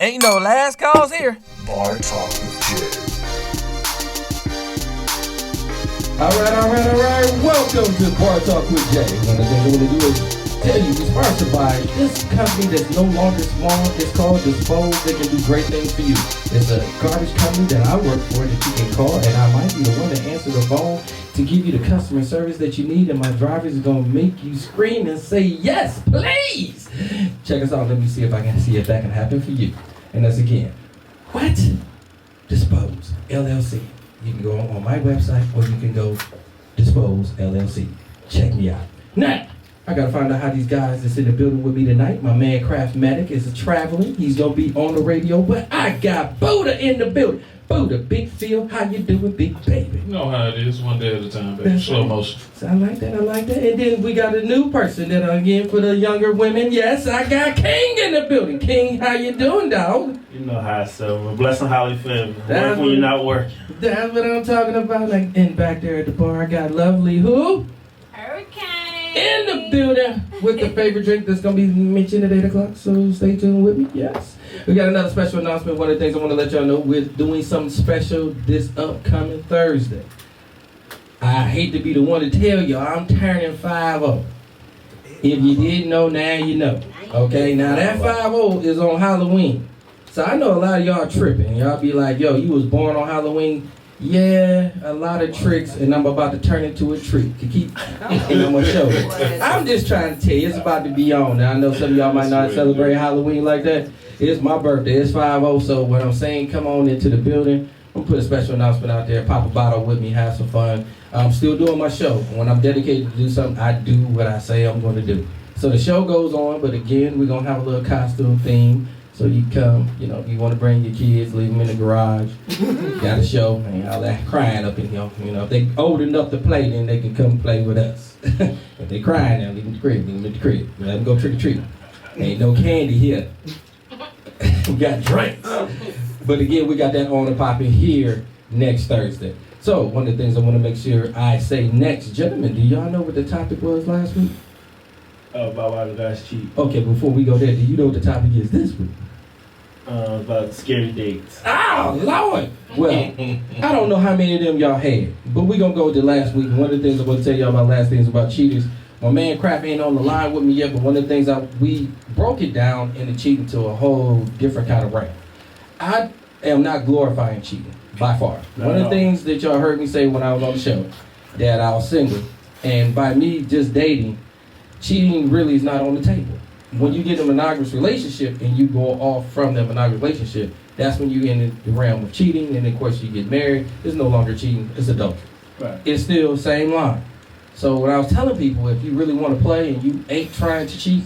Ain't no last calls here. Bar Talk with Jay. All right. Welcome to Bar Talk with Jay. One of the things I want to do is tell you, we're sponsored by this company that's no longer small. It's called Dispose. They can do great things for you. It's a garbage company that I work for that you can call, and I might be the one to answer the phone to give you the customer service that you need, and my drivers are going to make you scream and say, yes, please. Check us out. Let me see if I can see if that can happen for you. And that's again, what? Dispose, LLC. You can go on my website or you can go Dispose, LLC. Check me out. Now, I gotta find out how these guys that's in the building with me tonight. My man Craft Medic is traveling. He's gonna be on the radio, but I got Buddha in the building. Buddha, Big Phil, how you doing, big baby? You know how it is, one day at a time, baby. Slow motion. So I like that. And then we got a new person that again for the younger women. Yes, I got King in the building. King, how you doing, dog? You know how it's so. Bless and highly favored. Work when you're not working. That's what I'm talking about. Like, and back there at the bar, I got lovely who? Hurricane. In the building with the favorite drink that's going to be mentioned at 8 o'clock. So stay tuned with me. Yes. We got another special announcement. One of the things I want to let y'all know, we're doing something special this upcoming Thursday. I hate to be the one to tell y'all, I'm turning 50. If you didn't know, now you know. Okay, now that 50 is on Halloween. So I know a lot of y'all tripping. Y'all be like, yo, you was born on Halloween. Yeah, a lot of tricks, and I'm about to turn into a trick. And I'm going to show you. I'm just trying to tell you, it's about to be on. Now, I know some of y'all might not celebrate Halloween like that. It's my birthday. It's 50, so what I'm saying, come on into the building. I'm going to put a special announcement out there. Pop a bottle with me, have some fun. I'm still doing my show. When I'm dedicated to do something, I do what I say I'm going to do. So the show goes on, but again, we're going to have a little costume theme. So you come, you know, if you want to bring your kids, leave them in the garage. Got a show, and all that crying up in here. You know, if they old enough to play, then they can come play with us. If they crying now, leave them in the crib. Leave them in the crib. Let them go trick or treat. Ain't no candy here. We got drinks. But again, we got that on and popping here next Thursday. So one of the things I want to make sure I say next, gentlemen, do y'all know what the topic was last week? About why the guys cheat. Okay, before we go there, do you know what the topic is this week? About scary dates. Oh, Lord! Well, I don't know how many of them y'all had, but we're going to go with the last week. One of the things I'm going to tell y'all about last things about cheaters. My man Crap ain't on the line with me yet, but one of the things we broke it down into cheating to a whole different kind of realm. I am not glorifying cheating, by far. One of the things that y'all heard me say when I was on the show, that I was single, and by me just dating, cheating really is not on the table. When you get in a monogamous relationship and you go off from that monogamous relationship, that's when you in the realm of cheating, and of course you get married. It's no longer cheating, it's adultery. Right. It's still the same line. So what I was telling people, if you really want to play and you ain't trying to cheat,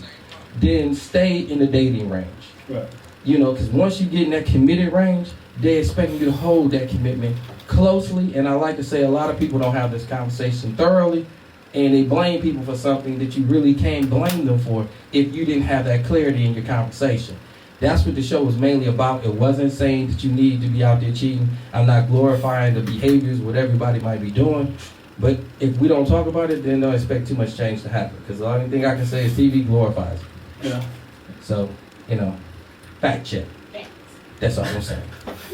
then stay in the dating range. Right. You know, because once you get in that committed range, they're expecting you to hold that commitment closely. And I like to say a lot of people don't have this conversation thoroughly, and they blame people for something that you really can't blame them for if you didn't have that clarity in your conversation. That's what the show was mainly about. It wasn't saying that you need to be out there cheating. I'm not glorifying the behaviors, what everybody might be doing. But if we don't talk about it, then don't expect too much change to happen. Because the only thing I can say is TV glorifies it. Yeah. So, you know, fact check. That's all I'm saying.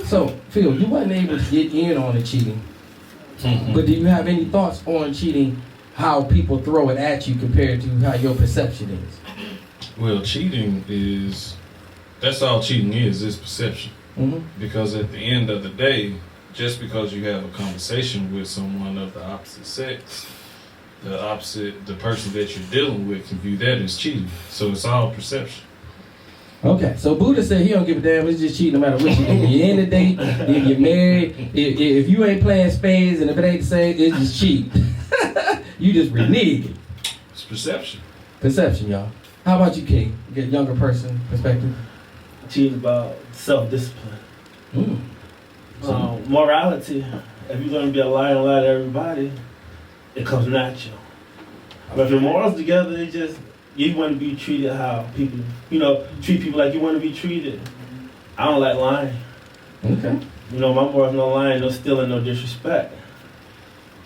So, Phil, you wasn't able to get in on the cheating. But do you have any thoughts on cheating, how people throw it at you compared to how your perception is? Well, cheating that's all cheating is perception. Mm-hmm. Because at the end of the day, just because you have a conversation with someone of the opposite sex, the person that you're dealing with can view that as cheating. So it's all perception. Okay, so Buddha said he don't give a damn. It's just cheating no matter what you do. If you're in a date, if you're married, if you ain't playing spades and if it ain't the same, it's just cheating. You just reneging. It's perception. Perception, y'all. How about you, King? You get a younger person perspective. Cheating about self-discipline. Mm. Morality. If you're going to be a liar and lie to everybody, it comes natural. But if your morals together, it's just, you want to be treated how people, treat people like you want to be treated. I don't like lying. Okay. My morals no lying, no stealing, no disrespect.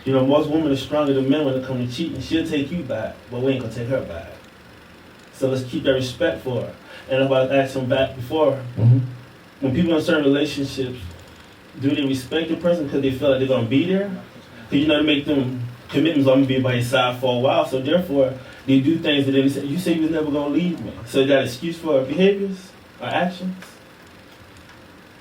Most women are stronger than men when it comes to cheating. She'll take you back, but we ain't going to take her back. So let's keep that respect for her. And if I asked him back before, when people in certain relationships, do they respect the person because they feel like they're gonna be there? Because you know to make them commitments, I'm gonna be by your side for a while. So therefore, they do things that they say. You say you was never gonna leave me. So is that excuse for behaviors or actions?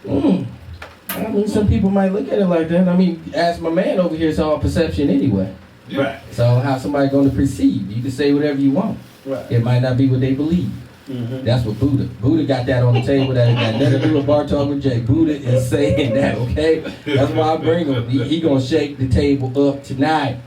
I mean, some people might look at it like that. I mean, ask my man over here, it's all perception anyway. Right. So how somebody going to perceive? You can say whatever you want. Right. It might not be what they believe. Mm-hmm. That's what Buddha got that on the table. That got nothing to do with Bar Talk with Jay. Buddha is saying that, okay? That's why I bring him. He gonna shake the table up tonight.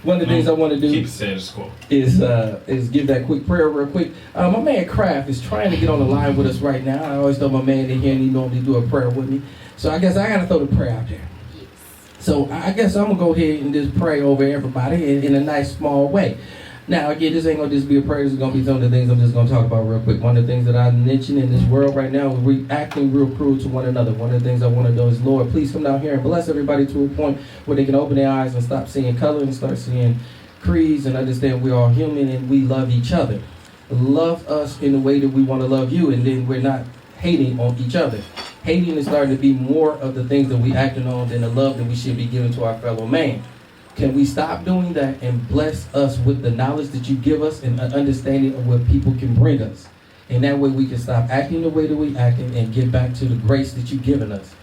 One of the things I want to do Keep the status quo. is give that quick prayer real quick. My man Kraft is trying to get on the line with us right now. I always throw my man in here and he normally do a prayer with me. So I guess I gotta throw the prayer out there. So I guess I'm gonna go ahead and just pray over everybody in a nice small way. Now again, this ain't gonna just be a prayer. This is gonna be some of the things I'm just gonna talk about real quick. One of the things that I mentioned in this world right now is we acting real cruel to one another. One of the things I want to do is, Lord, please come down here and bless everybody to a point where they can open their eyes and stop seeing color and start seeing creeds and understand we're all human and we love each other. Love us in the way that we want to love you, and then we're not hating on each other. Hating is starting to be more of the things that we acting on than the love that we should be giving to our fellow man. Can we stop doing that and bless us with the knowledge that you give us and an understanding of what people can bring us? And that way we can stop acting the way that we acting and get back to the grace that you've given us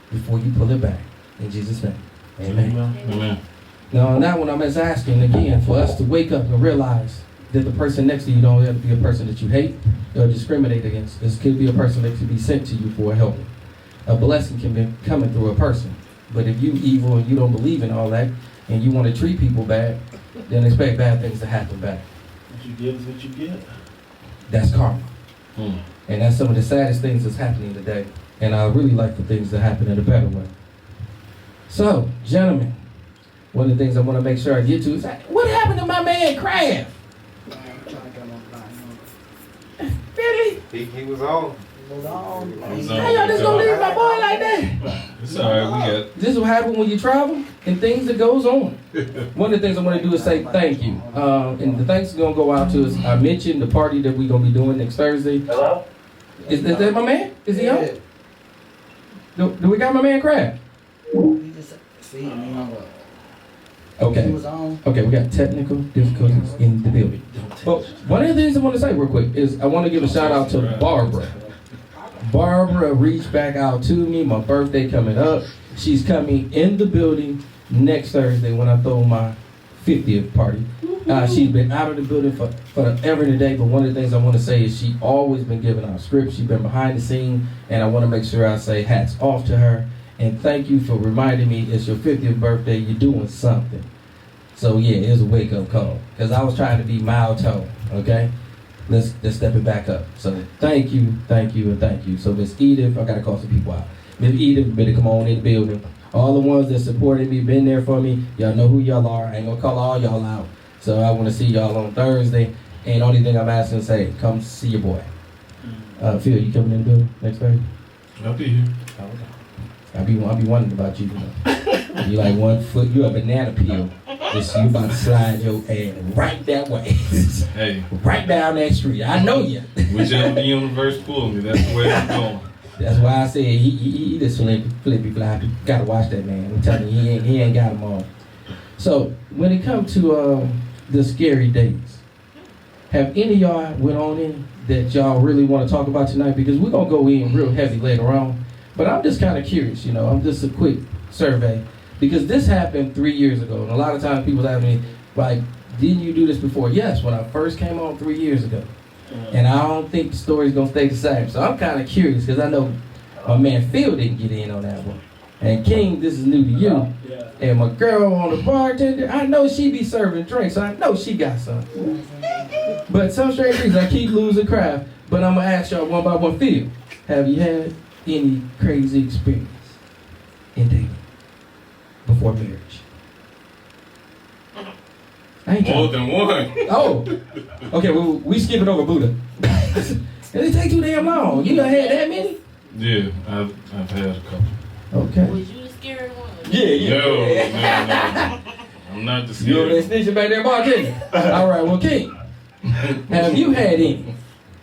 before you pull it back. In Jesus' name, amen. Amen. Now on that one, I'm just asking again for us to wake up and realize that the person next to you don't have to be a person that you hate or discriminate against. This could be a person that could be sent to you for a help. A blessing can be coming through a person. But if you evil and you don't believe in all that, and you want to treat people bad, then expect bad things to happen back. What you give is what you get. That's karma. Mm. And that's some of the saddest things that's happening today. And I really like for things to happen in a better way. So, gentlemen, one of the things I want to make sure I get to is, what happened to my man Kraft? Really? He was on. How y'all just gonna leave my boy like that? It's alright, we got This will happen when you travel and things that goes on. One of the things I want to do is say thank you. And the thanks is going to go out to us. I mentioned the party that we're going to be doing next Thursday. Hello? Is that my man? Is he on? Do we got my man Kraft? Okay. Okay, we got technical difficulties in the building. But one of the things I want to say real quick is I want to give a shout out to Barbara. Barbara reached back out to me. My birthday coming up. She's coming in the building next Thursday when I throw my 50th party. She's been out of the building for forever and a day, but one of the things I want to say is she always been giving out scripts. She's been behind the scene, and I want to make sure I say hats off to her. And thank you for reminding me it's your 50th birthday. You're doing something. So yeah, it was a wake-up call. Because I was trying to be mild-toned, okay? Let's step it back up. So thank you, and thank you. So Miss Edith, I got to call some people out. Miss Edith, better come on in the building. All the ones that supported me, been there for me, y'all know who y'all are. I ain't going to call all y'all out. So I want to see y'all on Thursday. And the only thing I'm asking to say, come see your boy. Phil, you coming in the building next Thursday? I'll be here. I be wondering about you. You like 1 foot, you a banana peel. Just you about to slide your ass right that way. Hey. Right down that street. I know you. Whichever the universe pulled me, that's the way I'm going. That's why I said he just flippy floppy. Gotta watch that man. I'm telling you, he ain't got them all. So when it comes to the scary days, have any of y'all went on in that y'all really want to talk about tonight? Because we're gonna go in real heavy later on. But I'm just kind of curious, I'm just a quick survey. Because this happened 3 years ago. And a lot of times people ask me, like, didn't you do this before? Yes, when I first came on 3 years ago. And I don't think the story's going to stay the same. So I'm kind of curious because I know my man Phil didn't get in on that one. And King, this is new to you. Yeah. And my girl on the bartender, I know she be serving drinks. So I know she got some. But some strange reason, I keep losing Kraft. But I'm going to ask y'all one by one. Phil, have you had any crazy experience in dating before marriage? I ain't More talking. than one. Oh, okay. Well, we skipping over Buddha. It take too damn long. You done had that many? Yeah, I've had a couple. Okay. Was you the scary one? Yeah. No. I'm not the You over there scared. snitching back there, bartender. All right. Well, King, have you had any?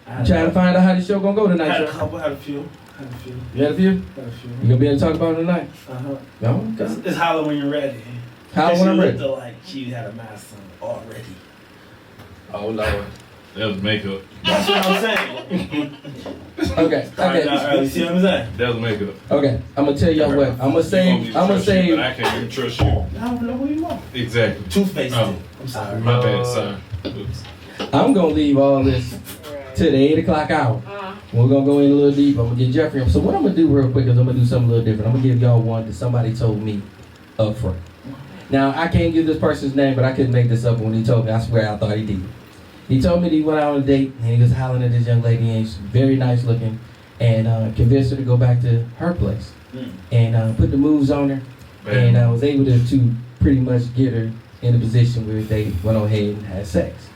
I'm trying to find out how this show gonna go I tonight, had a sir. couple, had a few. Had a few. You had a few? Had a few. You gonna be able to talk about it tonight? Uh-huh. No? It's holler when you're ready. How And when she I'm ready? looked like she had a mask on already. Oh, Lord. That was makeup. That's what I'm saying. Okay, Started out okay, early. See what I'm saying? That was makeup. okay. I'm gonna tell y'all what. I'm gonna You want me save. to I'm gonna trust you, but save. I can't even trust you. I don't know who you are. Exactly. Two-Faced Oh. it. I'm sorry. My bad, sorry. Oops. I'm gonna leave all this to the 8 o'clock hour. We're gonna go in a little deep. I'm gonna get Jeffrey up. So what I'm gonna do real quick is I'm gonna do something a little different. I'm gonna give y'all one that somebody told me up front. Now I can't give this person's name, but I couldn't make this up when he told me. I swear I thought he did. He told me that he went out on a date and he was hollering at this young lady and she's very nice looking and convinced her to go back to her place and put the moves on her and I was able to pretty much get her in a position where they went on ahead and had sex.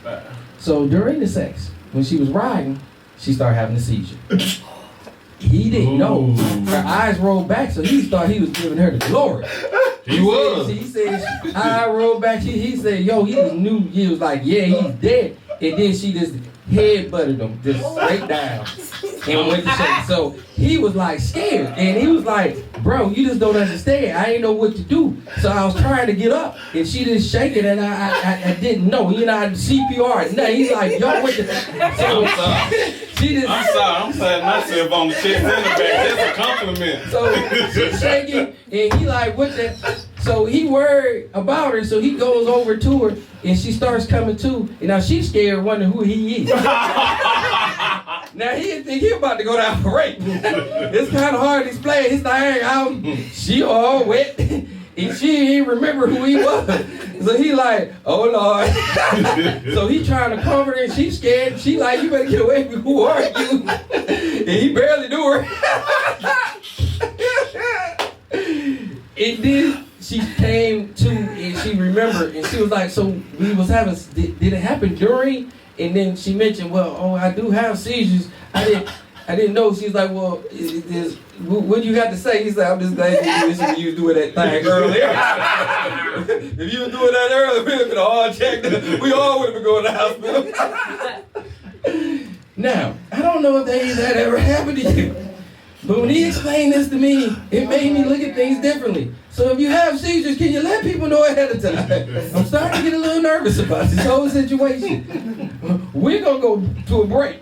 So during the sex, when she was riding, she started having a seizure. He didn't know. Her eyes rolled back, so he thought he was giving her the glory. He was. He said, eye rolled back. He said, yo, he just knew. He was like, yeah, he's dead. And then she just head butted him, just straight down. And went to shake. So he was like scared. And he was like, bro, you just don't understand. I ain't know what to do. So I was trying to get up. And she just shaking and I didn't know. You know, CPR. No, he's like, yo, what the... So, I'm sorry. she just... I'm patting myself on the chest and the back. That's a compliment. So she's shaking, and he like, what the? So he worried about her, so he goes over to her, and she starts coming to, and now she's scared, wondering who he is. Now he didn't think he about to go down for rape. It's kind of hard to explain. He's like, she all wet, and she didn't remember who he was. So he like, oh Lord. So he trying to comfort her, and she's scared. She like, you better get away from me. Who are you? And he barely knew her. And then she came to and she remembered and she was like, so we was having, did it happen during? And then she mentioned, well, oh, I do have seizures. I didn't know. She's like, well, what do you got to say? He's like, I'm just glad you was doing that thing earlier. If you was doing that earlier, we would have been all checked. We all would have been going to the hospital. Now, I don't know if that ever happened to you. But when he explained this to me, it made me look at things differently. So if you have seizures, can you let people know ahead of time? I'm starting to get a little nervous about this whole situation. We're going to go to a break.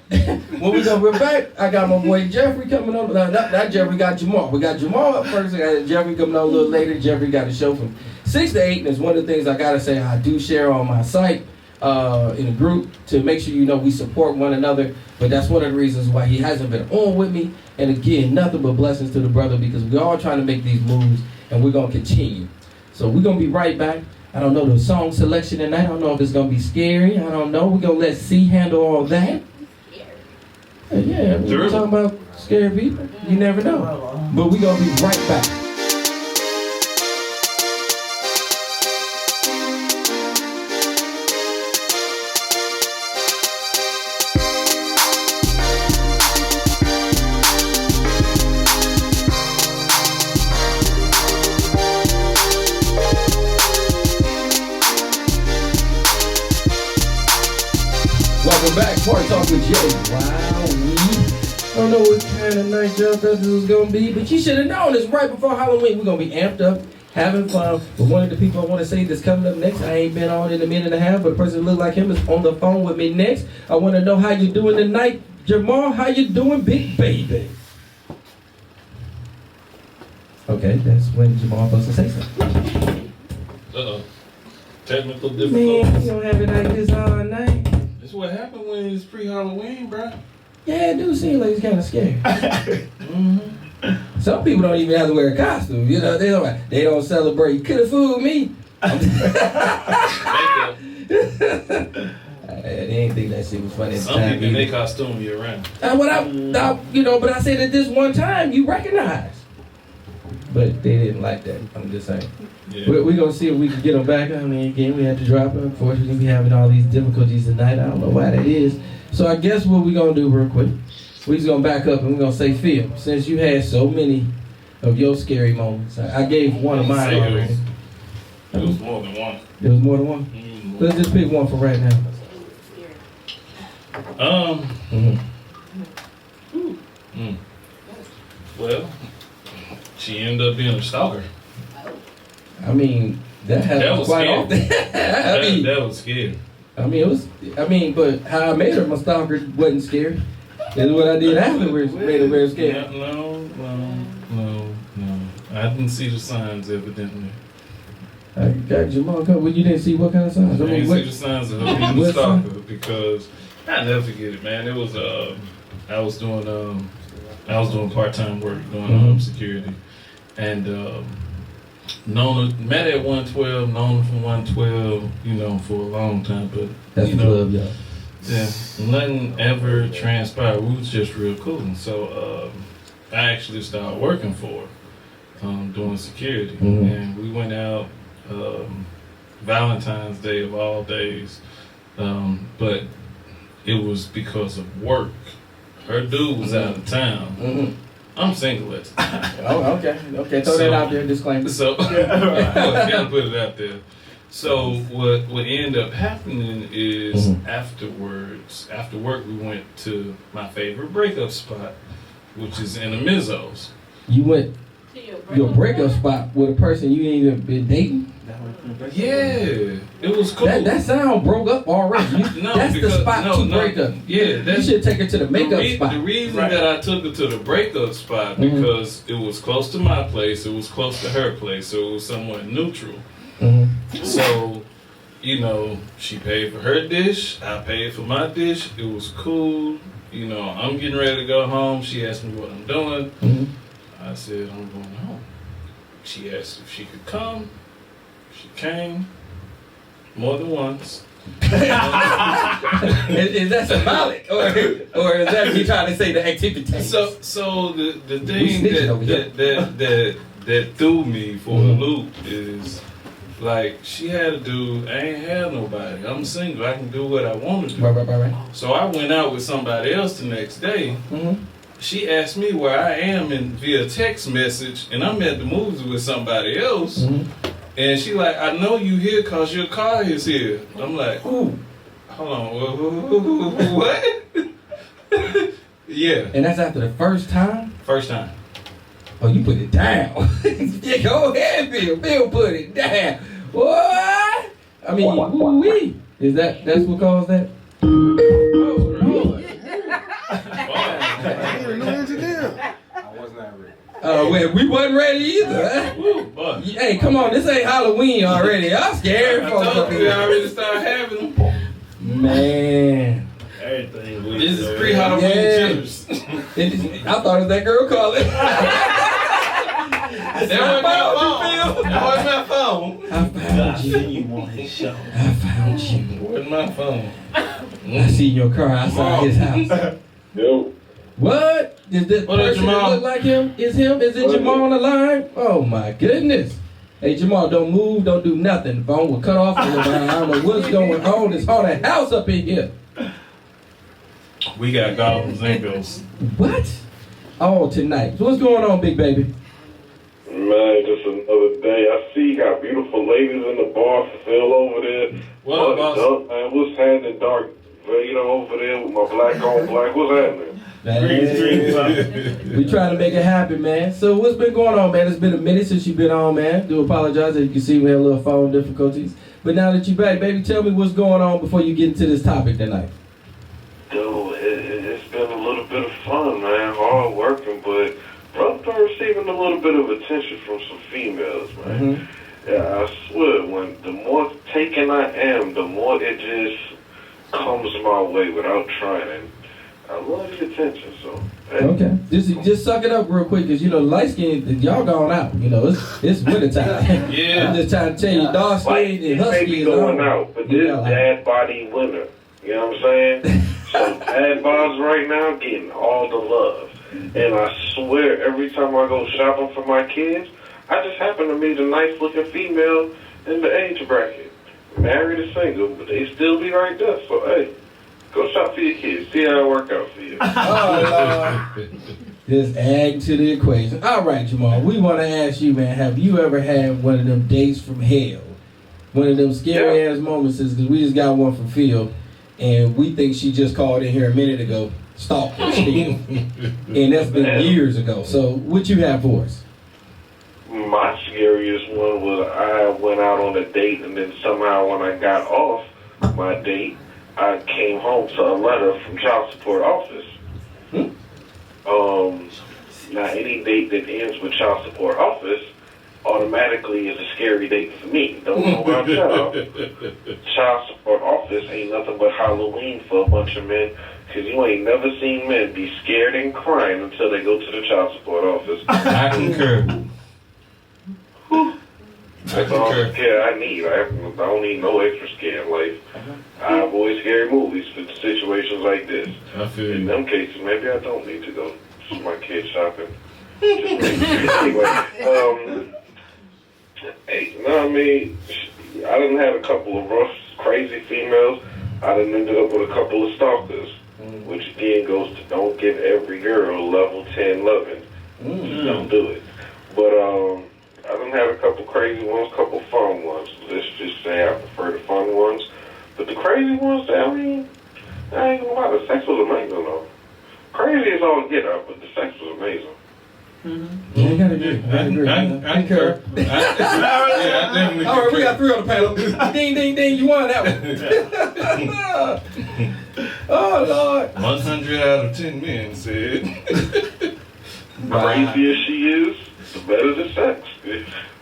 When we're back, I got my boy Jeffrey coming up. Not Jeffrey, we got Jamal. We got Jamal up first. I got Jeffrey coming on a little later. Jeffrey got a show from 6 to 8. And it's one of the things I got to say I do share on my site in a group to make sure you know we support one another. But that's one of the reasons why he hasn't been on with me. And again, nothing but blessings to the brother because we're all trying to make these moves and we're going to continue. So we're going to be right back. I don't know the song selection tonight. I don't know if it's going to be scary. I don't know. We're going to let C handle all that. Yeah, we're talking about scary people. You never know. But we're going to be right back. Welcome back, Party Talk with Jay. Wow, I don't know what kind of night y'all thought this was gonna be, but you should have known this right before Halloween. We're gonna be amped up, having fun. But one of the people I want to say that's coming up next, I ain't been on in a minute and a half, but the person that look like him is on the phone with me next. I want to know how you doing tonight, Jamal. How you doing, big baby? Okay, that's when Jamal supposed to say something. Technical Man, difficulties. you don't have it like this all night. That's what happened when it's pre-Halloween, bro. Yeah, it do seem like it's kind of scary. Some people don't even have to wear a costume. You know, they don't celebrate. You could have fooled me. They didn't think that shit was funny at the Some time. people in their costume year round. But I said at this one time you recognize. But they didn't like that. I'm just saying. Yeah. We're going to see if we can get them back. I mean, again, we had to drop it. Unfortunately, we having all these difficulties tonight. I don't know why that is. So I guess what we're going to do real quick, we're just going to back up and we're going to say, Phil, since you had so many of your scary moments, I gave one of mine already. It was more than one. There was more than one? Mm-hmm. Let's just pick one for right now. Well, she ended up being a stalker. I mean, that happens was quite scary. often. That was scary. But how I made her my stalker wasn't scary. That's what I did afterwards made her very scared. No. I didn't see the signs, evidently. I got Jamal. Well, you didn't see what kind of signs? I didn't see the signs of her being a What sign? stalker because I never forget it, man. It was I was doing part-time work doing security, and met at 112, known from 112, for a long time, but That's the club, y'all. yeah, nothing ever transpired. We was just real cool, and so I actually started working for her, doing security, and we went out Valentine's Day of all days, but it was because of work. Her dude was out of town. I'm single at the time. Oh, okay. Throw that out there, disclaimer. So, gotta put it out there. So, what ended up happening is after work, we went to my favorite breakup spot, which is in the Mizzos. You went your breakup spot with a person you ain't even been dating? Yeah, it was cool. That sound broke up already. That's the spot to break up. Yeah, you should take her to the makeup spot. The reason that I took her to the breakup spot because it was close to my place, it was close to her place, so it was somewhat neutral. So, she paid for her dish, I paid for my dish. It was cool. I'm getting ready to go home. She asked me what I'm doing. I said I'm going home. She asked if she could come. She came more than once. Is that symbolic, or is that you trying to say the activity? So the thing that threw me for a loop is like she had a dude. I ain't had nobody. I'm single. I can do what I want to do. Right. So I went out with somebody else the next day. She asked me where I am via text message, and I'm at the movies with somebody else. And she like, I know you here cause your car is here. I'm like, ooh, hold on, what? Yeah. And that's after the first time? First time. Oh, you put it down. Yeah, go ahead, Bill. Bill put it down. What? I mean, woo-wee. That's what caused that? Oh, Lord. We wasn't ready either. Huh? Hey, come on, this ain't Halloween already. I'm scared. I told you we already started having them. Man. Everything. This is pre-Halloween chips. I thought it was that girl calling. That wasn't my phone. I found you. You on his show. I found you. Wasn't my phone. I seen your car outside his house. Yo. What? Is this What up, person that Jamal? look like him? Is him? Is it Jamal on the line? Oh my goodness. Hey Jamal, don't move, don't do nothing. The phone will cut off. I don't know what's going on. It's haunted house up in here. We got goblins and ghosts. What? Oh, tonight. So what's going on, big baby? Man, just another day. I see you got beautiful ladies in the bar, Phil over there. What up, boss? Man, what's happening, Dark Vader over there with my black on black? What's happening? We trying to make it happen, man. So what's been going on, man? It's been a minute since you've been on, man. Do apologize. As you can see, we had a little phone difficulties. But now that you're back, baby, tell me what's going on before you get into this topic tonight. Dude, it's been a little bit of fun, man. Hard working, but brother been receiving a little bit of attention from some females, man. Yeah, I swear, the more taken I am, the more it just comes my way without trying. I love the attention, so. Hey. Okay. Just suck it up real quick, because, light skin, y'all gone out. It's winter time. Yeah. I'm just trying to tell you, dark skin and It may husky be is going on. out, but this dad body winter. You know what I'm saying? So dad bods right now getting all the love. And I swear, every time I go shopping for my kids, I just happen to meet a nice looking female in the age bracket. Married or single, but they still be right there. So hey, go shop for your kids. See how it work out for you. Oh, Lord. Just add to the equation. All right, Jamal, we want to ask you, man, have you ever had one of them dates from hell? One of them scary ass moments, because we just got one from Phil, and we think she just called in here a minute ago. stalking still. And that's been years ago. So what you have for us? My scariest one was I went out on a date, and then somehow when I got off my date, I came home to a letter from child support office. Now any date that ends with child support office automatically is a scary date for me. Don't know about y'all. Child support office ain't nothing but Halloween for a bunch of men, because you ain't never seen men be scared and crying until they go to the child support office. I concur. That's all the scare I need. I don't need no extra scare in life. I avoid scary movies for situations like this. I feel In you. them cases, maybe I don't need to go see my kids shopping. Anyway, hey, you know what I mean? I done had a couple of rough, crazy females. I done ended up with a couple of stalkers, which again goes to don't give every girl level 10 loving. Don't do it. But I done had a couple crazy ones, couple fun ones. Let's just say I prefer the fun ones. But the crazy ones, I mean, I ain't gonna lie, the sex was amazing though. Crazy as all get out, but the sex was amazing. Yeah, you gotta agree. I concur. Yeah, I definitely All right, we got concur. 3 on the panel. Ding, ding, ding. You won that one. Oh, Lord. 100 out of 10 men said. Crazy as she is, the better the sex.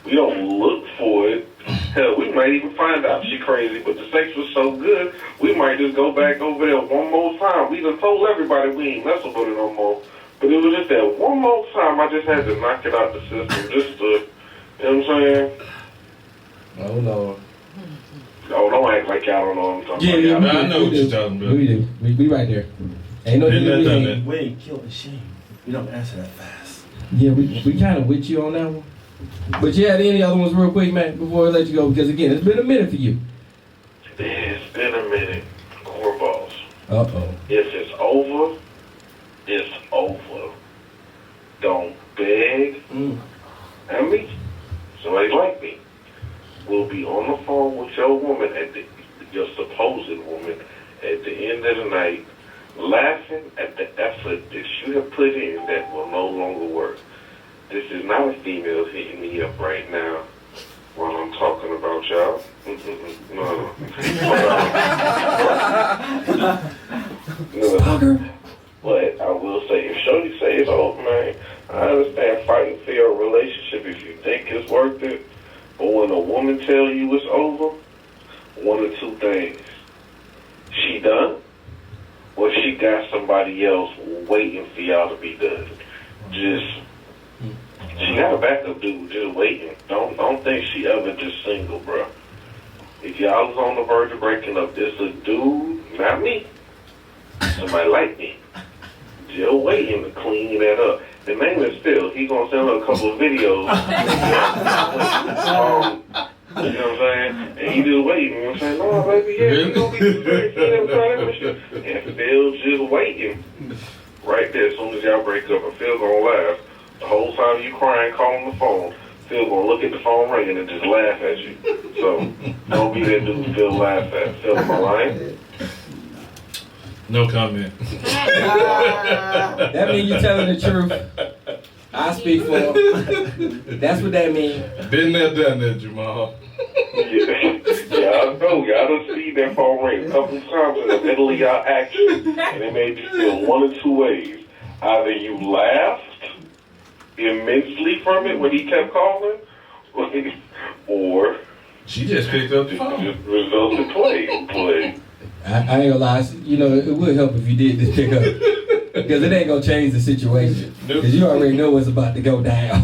We don't look for it. Hell, we might even find out she crazy, but the sex was so good, we might just go back over there one more time. We done told everybody we ain't messing with it no more. But it was just that one more time I just had to knock it out the system just to, you know what I'm saying? Oh, Lord. Oh, don't act like y'all don't know what I'm talking Yeah, about. yeah, I know what you're talking about. We do. We right there. Ain't no Been there, done that. We ain't killed the shame. We don't answer that fast. Yeah, we kind of with you on that one. But you had any other ones real quick, man, before I let you go? Because, again, it's been a minute for you. It's been a minute. Cornballs. Uh-oh. If it's over, it's over. Don't beg. I mean, somebody like me will be on the phone with your woman, your supposed woman, at the end of the night, laughing at the effort that you have put in that will no longer work. This is not a female hitting me up right now while I'm talking about y'all. No. No. Stalker. But I will say, if Shorty say it's over, man, I understand fighting for your relationship if you think it's worth it. But when a woman tell you it's over, one of two things. She done, or she got somebody else waiting for y'all to be done. She got a backup dude just waiting. Don't think she ever just single, bro. If y'all was on the verge of breaking up, this a dude, not me. Somebody like me. Just waiting to clean that up. The name is Phil. He gonna send her a couple of videos. You know what I'm saying? And he just waiting. You know what I'm saying? No, baby, yeah, we gonna be straight. And Phil just waiting. Right there, as soon as y'all break up, and Phil gonna laugh. The whole time you crying, calling the phone, Phil gonna look at the phone ringing and just laugh at you. So don't be that dude Phil laugh at. Phil, am I lying? No comment. That means you're telling the truth. I speak for him. That's what that means. Been there, done that, Jamal. Yeah, I know. Y'all done see that phone ring a couple times in the middle of y'all action, and it made you feel one of two ways. Either you laughed immensely from it when he kept calling, or She just picked up the just phone. resulted play. I ain't gonna lie. You know, it would help if you did this pick up. Because it ain't gonna change the situation. Because you already know what's about to go down.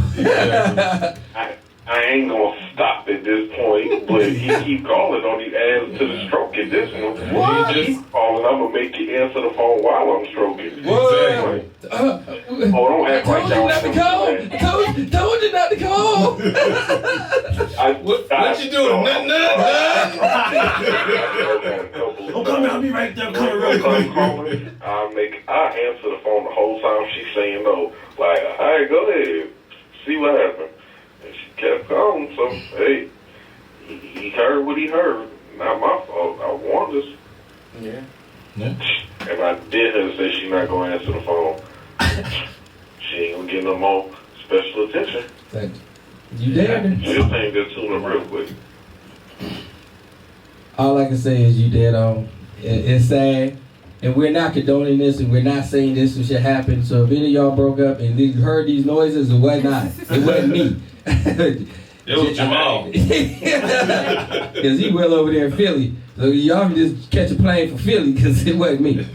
I ain't gonna stop at this point, but he keep calling on the ass to the stroke at this one. What? He keep calling, I'm gonna make you answer the phone while I'm stroking. Exactly. Oh, don't act like y'all. Told you not to call. What you doing? Nothing. Oh, come here, I'll be right there. Come real quick. I answer the phone the whole time she's saying no. Like, all right, go ahead. See what happened. And she kept calling, so, hey, he heard what he heard. Not my fault. I warned us. Yeah. Yeah. and I dare her to say she's not going to answer the phone, she ain't going to get no more special attention. You dared her. She'll change that tune up real quick. All I can say is you dead on. It's sad. And we're not condoning this, and we're not saying this should happen. So if any of y'all broke up and you heard these noises, it was not. It wasn't me. It was Jamal. Because he well over there in Philly. So y'all can just catch a plane for Philly because it wasn't me.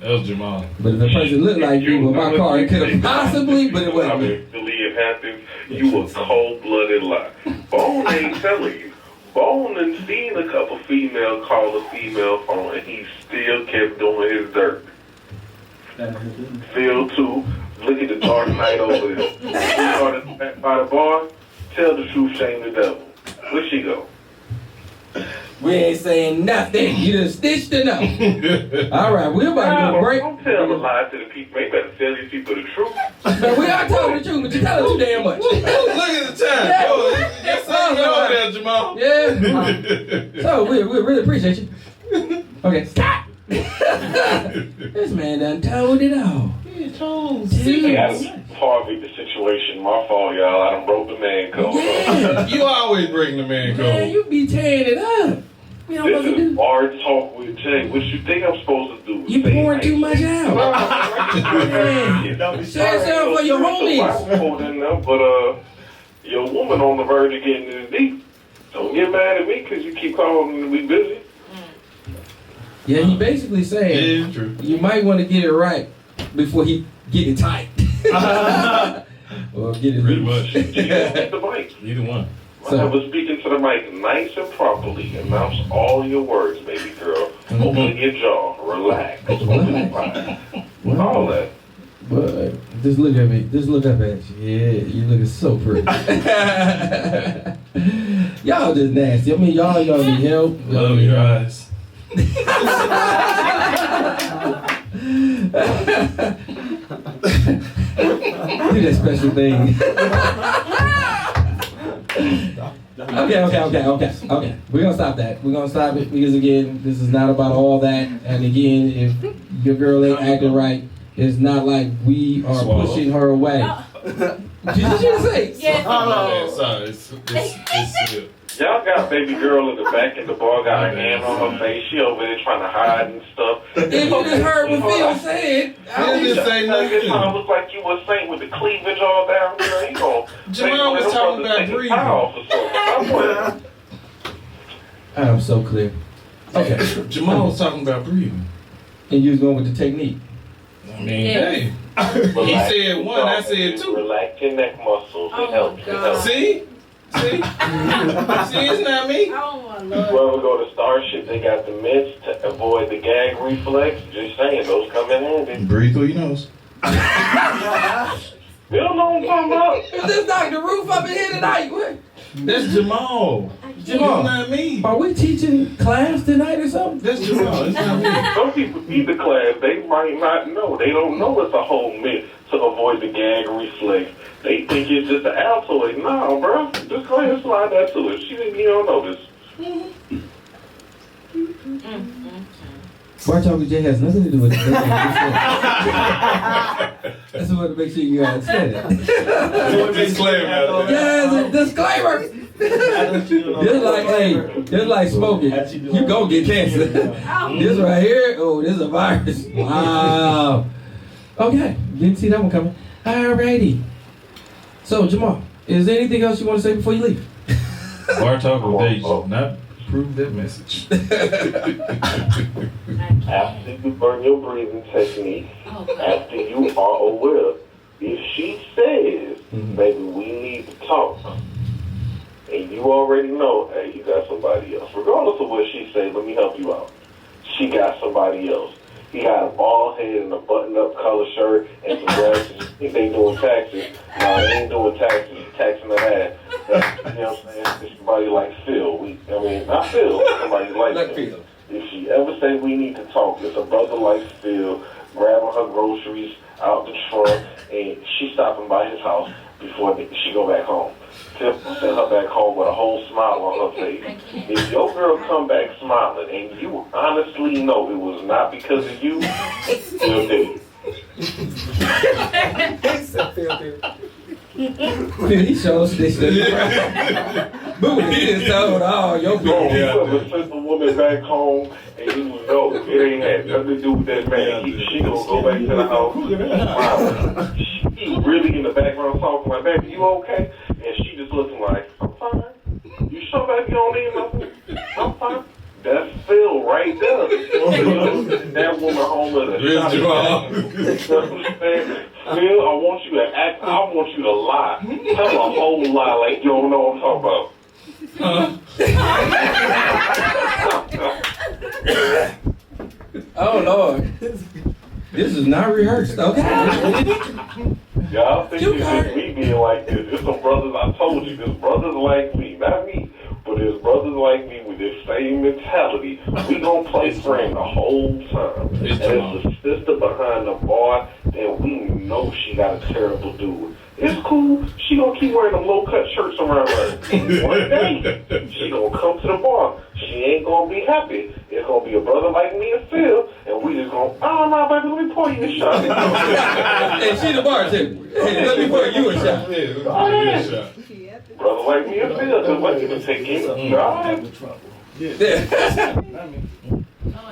That was Jamal. But if a person looked like me with my car, it could have possibly, but it wasn't me. Billy, it happens. You a cold-blooded lie. Bone ain't telling you. Bone and seen a couple females call a female phone, and he still kept doing his dirt. Phil, too. Look at the Dark Knight over there. You started by the bar. Tell the truth, shame the devil. Where'd she go? We ain't saying nothing. You done stitched enough. All right, we're about to do a break. Don't tell a lie to the people. You better tell these people the truth. Man, we are telling the truth, but you tell us too damn much. Look at the time. Yeah. Oh, yes, over there, Jamal. Yeah. So we really appreciate you. Okay, stop. This man done told it all. That's Harvey, the situation. My fault, y'all. I done broke the man code. Yeah. You always bring the man Man, code. you be tearing it up. We don't This supposed to is do. Bar Talk with Jay. What you think I'm supposed to do? You Say pouring nice too much out. Yeah. Say something for your homies. But your woman on the verge of getting this deep. Don't get mad at me because you keep calling me we busy. Yeah, he basically saying Yeah, true. you might want to get it right before he get it tight. Or get it Pretty loose. much. You don't get the mic. Either one. So- I was speaking to the mic nice and properly. Announce all your words, baby girl. Open your jaw. Relax. Open your mouth. All that. But just look at me. Just look up at you. Yeah, you looking so pretty. Y'all just nasty. I mean, y'all need help. Love your eyes. Do that special thing. Okay. We're gonna stop that. We're gonna stop it because again, this is not about all that. And again, if your girl ain't acting right, it's not like we are Swallow. pushing her away. Did you just say? Yes. Yeah, sorry. It's Y'all got baby girl in the back in the bar, got her hand on her face. She over there trying to hide and stuff. If you just heard what Phil said, He didn't say It nothing. look like you were saying with the cleavage all down there. You know, Jamal was talking about breathing. I'm so clear. Okay, Jamal was talking about breathing. and you was going with the technique. I mean, Yeah. hey. He said one, I said two. Relax your neck muscles. Oh, It helps. It God. helps. See? See, it's not me. Oh my lord. Well, we go to Starship. They got the mints to avoid the gag reflex. Just saying, those come in handy. Breathe through your nose. Bill know what I'm talking about. Is this Dr. Roof up in here tonight? What? That's Jamal. Jamal. It's not me. Are we teaching class tonight or something? That's Jamal. It's not me. Some people need the class. They might not know. They don't know it's a whole myth to avoid the gag reflex. They think it's just an Altoid. Nah, bro. Just go ahead and slide that to her. She didn't even know this. Bar Talk with Jay has nothing to do with it. That's what to make sure you understand it. Disclaimer. Yeah, it's a disclaimer. Just like smoking. You gon' get cancer. This right here, oh, this is a virus. Wow. Okay, didn't see that one coming. Alrighty. So, Jamal, is there anything else you want to say before you leave? Bar Talk with Dave did not approve that message. After you learn your breathing technique, Okay. after you are aware, if she says, baby, we need to talk, and you already know, hey, you got somebody else. Regardless of what she says, let me help you out. She got somebody else. He got a bald head and a button-up collar shirt and some glasses. You think they doing taxes? No, they ain't doing taxes. He's taxing the ass. You know what I'm saying? It's somebody like Phil. Not Phil. Somebody like Phil. If she ever say we need to talk, it's a brother like Phil grabbing her groceries out the trunk, and she stopping by his house. before she go back home. Tip will send her back home with a whole smile on her face. If your girl come back smiling and you honestly know it was not because of you, you're dead. He shows this shit. But when he just told all your Bro, people. you ever sent the woman back home and you know it ain't had nothing to do with that man. She gonna go back to the house smiling. She really in the background talking like, baby, you okay? And she just looking like, I'm fine. You sure, baby, you don't need nothing? I'm fine. That's Phil right there. That woman home with a shot. You know what I'm saying? Phil, I want you to act, I want you to lie. Tell a whole lie like you don't know what I'm talking about. Oh Lord, this is not rehearsed. Okay. Y'all think it's just me being like this. There's some brothers, I told you, there's brothers like me, not me, but there's brothers like me with this same mentality. We gonna play friend the whole time. And it's the sister behind the bar, and we know she got a terrible dude. It's cool. She gonna keep wearing them low-cut shirts around her. One day, she gonna come to the bar. She ain't gonna be happy. It's gonna be a brother like me and Phil, and we just gonna, oh, no, baby, let me pour you a shot. And she the bartender. Hey, let me pour you a shot. Brother like me and Phil, just let me take him. All right.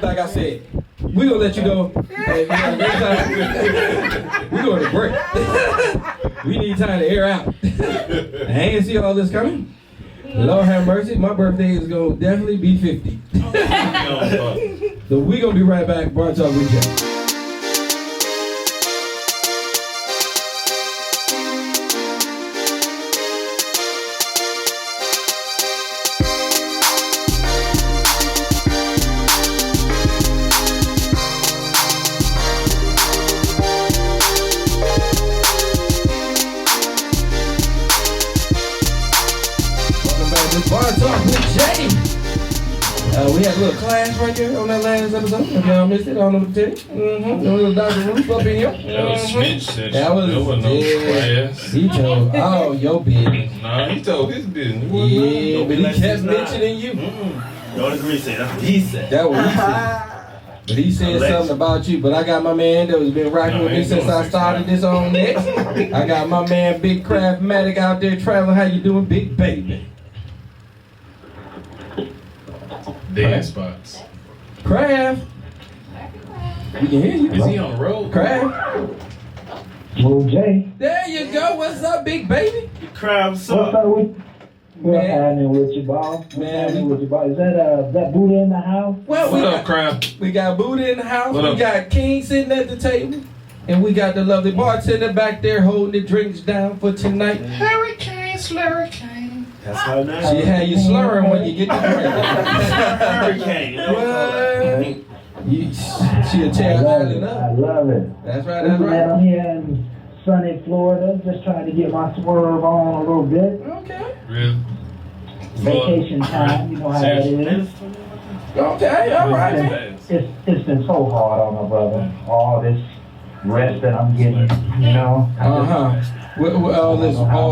Like I said, we gonna let you go. Hey, we going to break. We need time to air out. I ain't see all this coming. Lord have mercy, my birthday is gonna definitely be 50. So we gonna be right back. Bar Talk with you. Bar Talk with Jay. We had a little class right there on that last episode. If y'all missed it, I don't know what to tell you. A little Dr. Roof up in here. That was snitch session. That was no class. He told all your business. Nah, he told his business. Yeah, but he kept mentioning you. Don't agree, say that's what he said. That what he said. But he said something about you. But I got my man that has been rocking with me since I started this on next. I got my man Big Craftmatic out there traveling. How you doing, Big Baby? Dead spots. Craft. We can hear you. Is he on the road? Craft. Well, Jay, There you go. What's up, Big Baby? Crab what's sauce. up with what's Man. happening with you, boss? What's Man, happening with you, boss? Is that Buddha in the house? Well, What up, crab? we got Buddha in the house. What We up? got King sitting at the table. And we got the lovely bartender back there holding the drinks down for tonight. Hurricane, slurricane. That's how nice. She had you slurring when you get the drink. Hurricane. You know what I'm saying? What? She'll tear I love island it. I up. love it. That's right, Man, that's right. I'm here in sunny Florida, just trying to get my swerve on a little bit. Okay. Really? Vacation time, you know how that is. Okay, all right, man. It's been so hard on my brother. All this rest that I'm getting, you know. Uh-huh. With all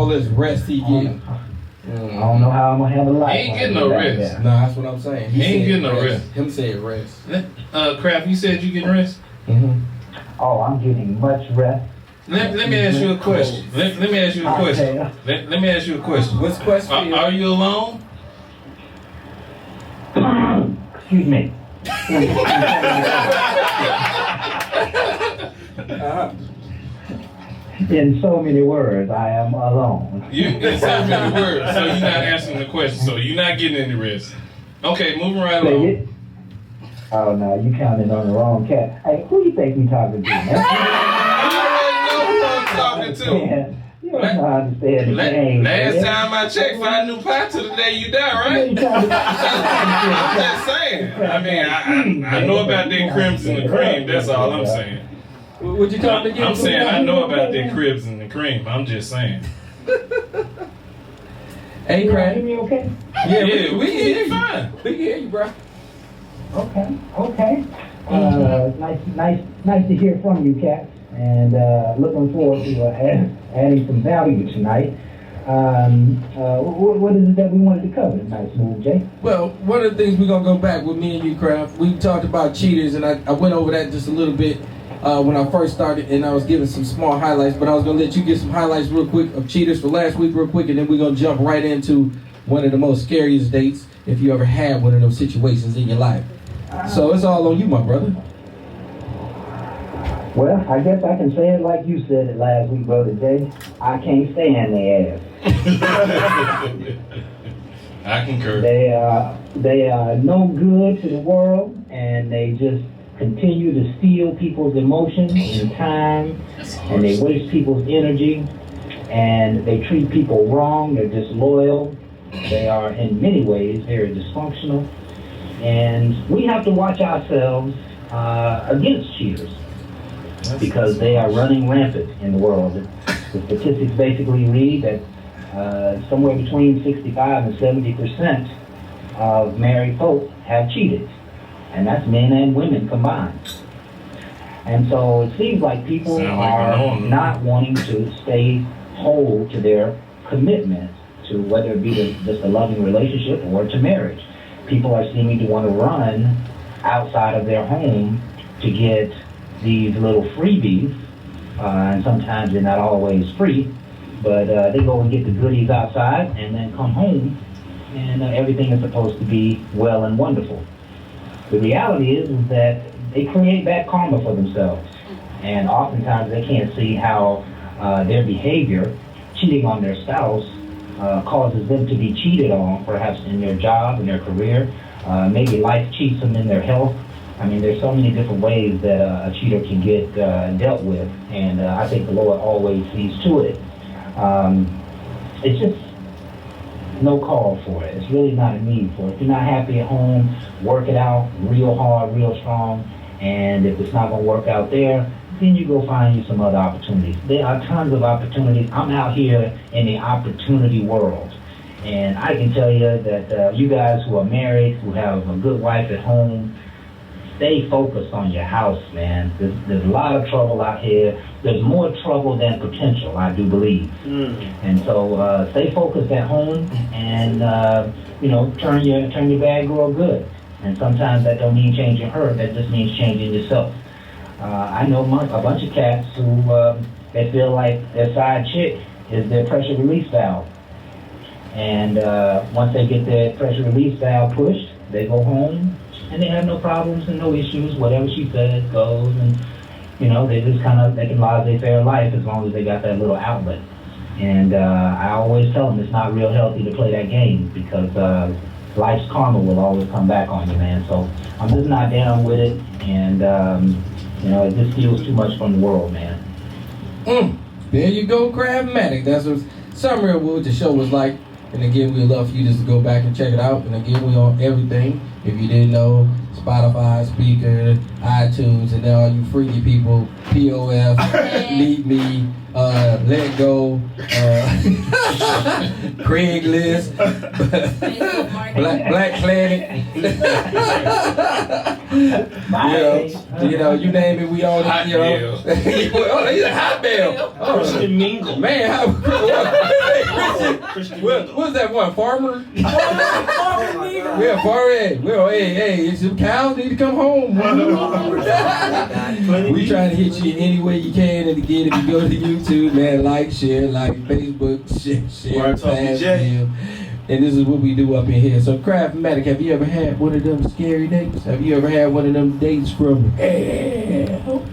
this rest he getting. I don't know how I'm gonna handle life. He ain't getting no rest. Nah, that's what I'm saying. He ain't said getting no rest. Him said rest. Crab, you said you getting rest? Mm-hmm. Oh, I'm getting much rest. Let me ask you a question. Let me ask you a question. Let me ask you a question. What's the question? Are you alone? Excuse me. Uh-huh. In so many words, I am alone. You in so many words, so you're not answering the question. So you're not getting any rest. Okay, moving right Say along. it. Oh no, you counted on the wrong cat. Hey, who you think you talking to, man? I already know who I'm talking to. Man, you don't know how to understand the game. Last time I checked, find new pie till the day you die, right? I'm just saying. I mean, I know about that crimson and cream. That's all I'm saying. Would you talk again? I'm saying I know about that cribs and the cream. I'm just saying. Hey, You Craig. hear me okay? Yeah, Yeah, we can hear you. fine. We can hear you, bro. Okay. Nice to hear from you, Cat. And looking forward to adding some value tonight. What is it that we wanted to cover tonight, Smooth J? Well, one of the things we're going to go back with me and you, Kraft, we talked about cheaters, and I went over that just a little bit when I first started, and I was giving some small highlights, but I was going to let you get some highlights real quick of cheaters for last week real quick, and then we're going to jump right into one of the most scariest dates if you ever had one of those situations in your life. So it's all on you, my brother. Well, I guess I can say it like you said it last week, Brother Jay. I can't stand their ass. I concur. They are no good to the world, and they just continue to steal people's emotions and time, and they waste people's energy, and they treat people wrong. They're disloyal. They are in many ways very dysfunctional, and we have to watch ourselves against cheaters because they are running rampant in the world. The statistics basically read that somewhere between 65 and 70% of married folk have cheated, and that's men and women combined. And so it seems like people are not wanting to stay whole to their commitment to whether it be just a loving relationship or to marriage. People are seeming to want to run outside of their home to get these little freebies, and sometimes they're not always free, but they go and get the goodies outside and then come home and everything is supposed to be well and wonderful. The reality is that they create bad karma for themselves, and oftentimes they can't see how their behavior, cheating on their spouse, causes them to be cheated on, perhaps in their job, in their career. Maybe life cheats them in their health. I mean, there's so many different ways that a cheater can get dealt with, and I think the Lord always sees to it. It's just no call for it. It's really not a need for it. If you're not happy at home, work it out real hard, real strong, and if it's not going to work out there, then you go find you some other opportunities. There are tons of opportunities. I'm out here in the opportunity world, and I can tell you that you guys who are married, who have a good wife at home, stay focused on your house, man. There's a lot of trouble out here. There's more trouble than potential, I do believe. And so stay focused at home, and turn your bad girl good. And sometimes that don't mean changing her. That just means changing yourself. I know a bunch of cats who they feel like their side chick is their pressure release valve. And once they get their pressure release valve pushed, they go home and they have no problems and no issues. Whatever she says goes, and they just they can laissez-faire life as long as they got that little outlet. And I always tell them it's not real healthy to play that game, because life's karma will always come back on you, man. So I'm just not down with it, and it just steals too much from the world, man. There you go, Craftmatic. That's what Summer of what the show was like. And again, we'd love for you just to go back and check it out. And again, we on everything. If you didn't know, Spotify, Speaker, iTunes, and then all you freaky people, POF, Meet Me, Let Go, Craigslist, Black Planet. You name it, we on it. Oh, he's a Hotmail. Christian Mingle. Man, Christian. What's that one? Farmer? We're a farmer. Hey, some cows need to come home. We trying to hit you any way you can, and again, if you go to YouTube, man, like, share, Facebook, share, pass, and this is what we do up in here. So, Craftmatic, have you ever had one of them scary dates? Have you ever had one of them dates from hell?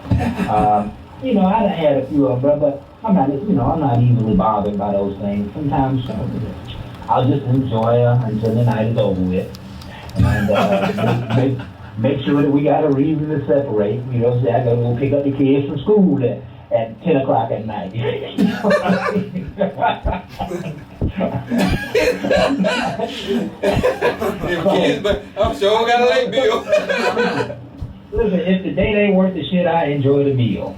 I done had a few of them, but I'm not easily bothered by those things. Sometimes I'll just enjoy her until the night is over with, and make sure that we got a reason to separate. I gotta go pick up the kids from school at 10 o'clock at night. But I'm sure I got a late bill. Listen, if the date ain't worth the shit, I enjoy the meal.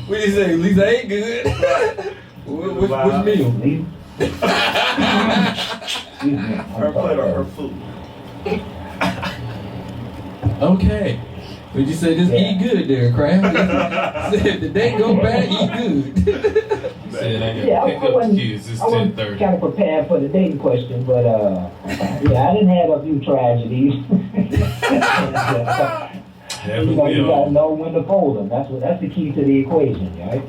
What do you say? Lisa ain't good. Which meal? Her plate or her food. Okay. But you said just eat good there, Kraft. Said the day go bad, eat good. Said I Yeah, got to pick up the kids. It's I wasn't 10:30. kind of prepared for the dating question, but yeah, I didn't have a few tragedies. You gotta know when to fold them. That's the key to the equation, right?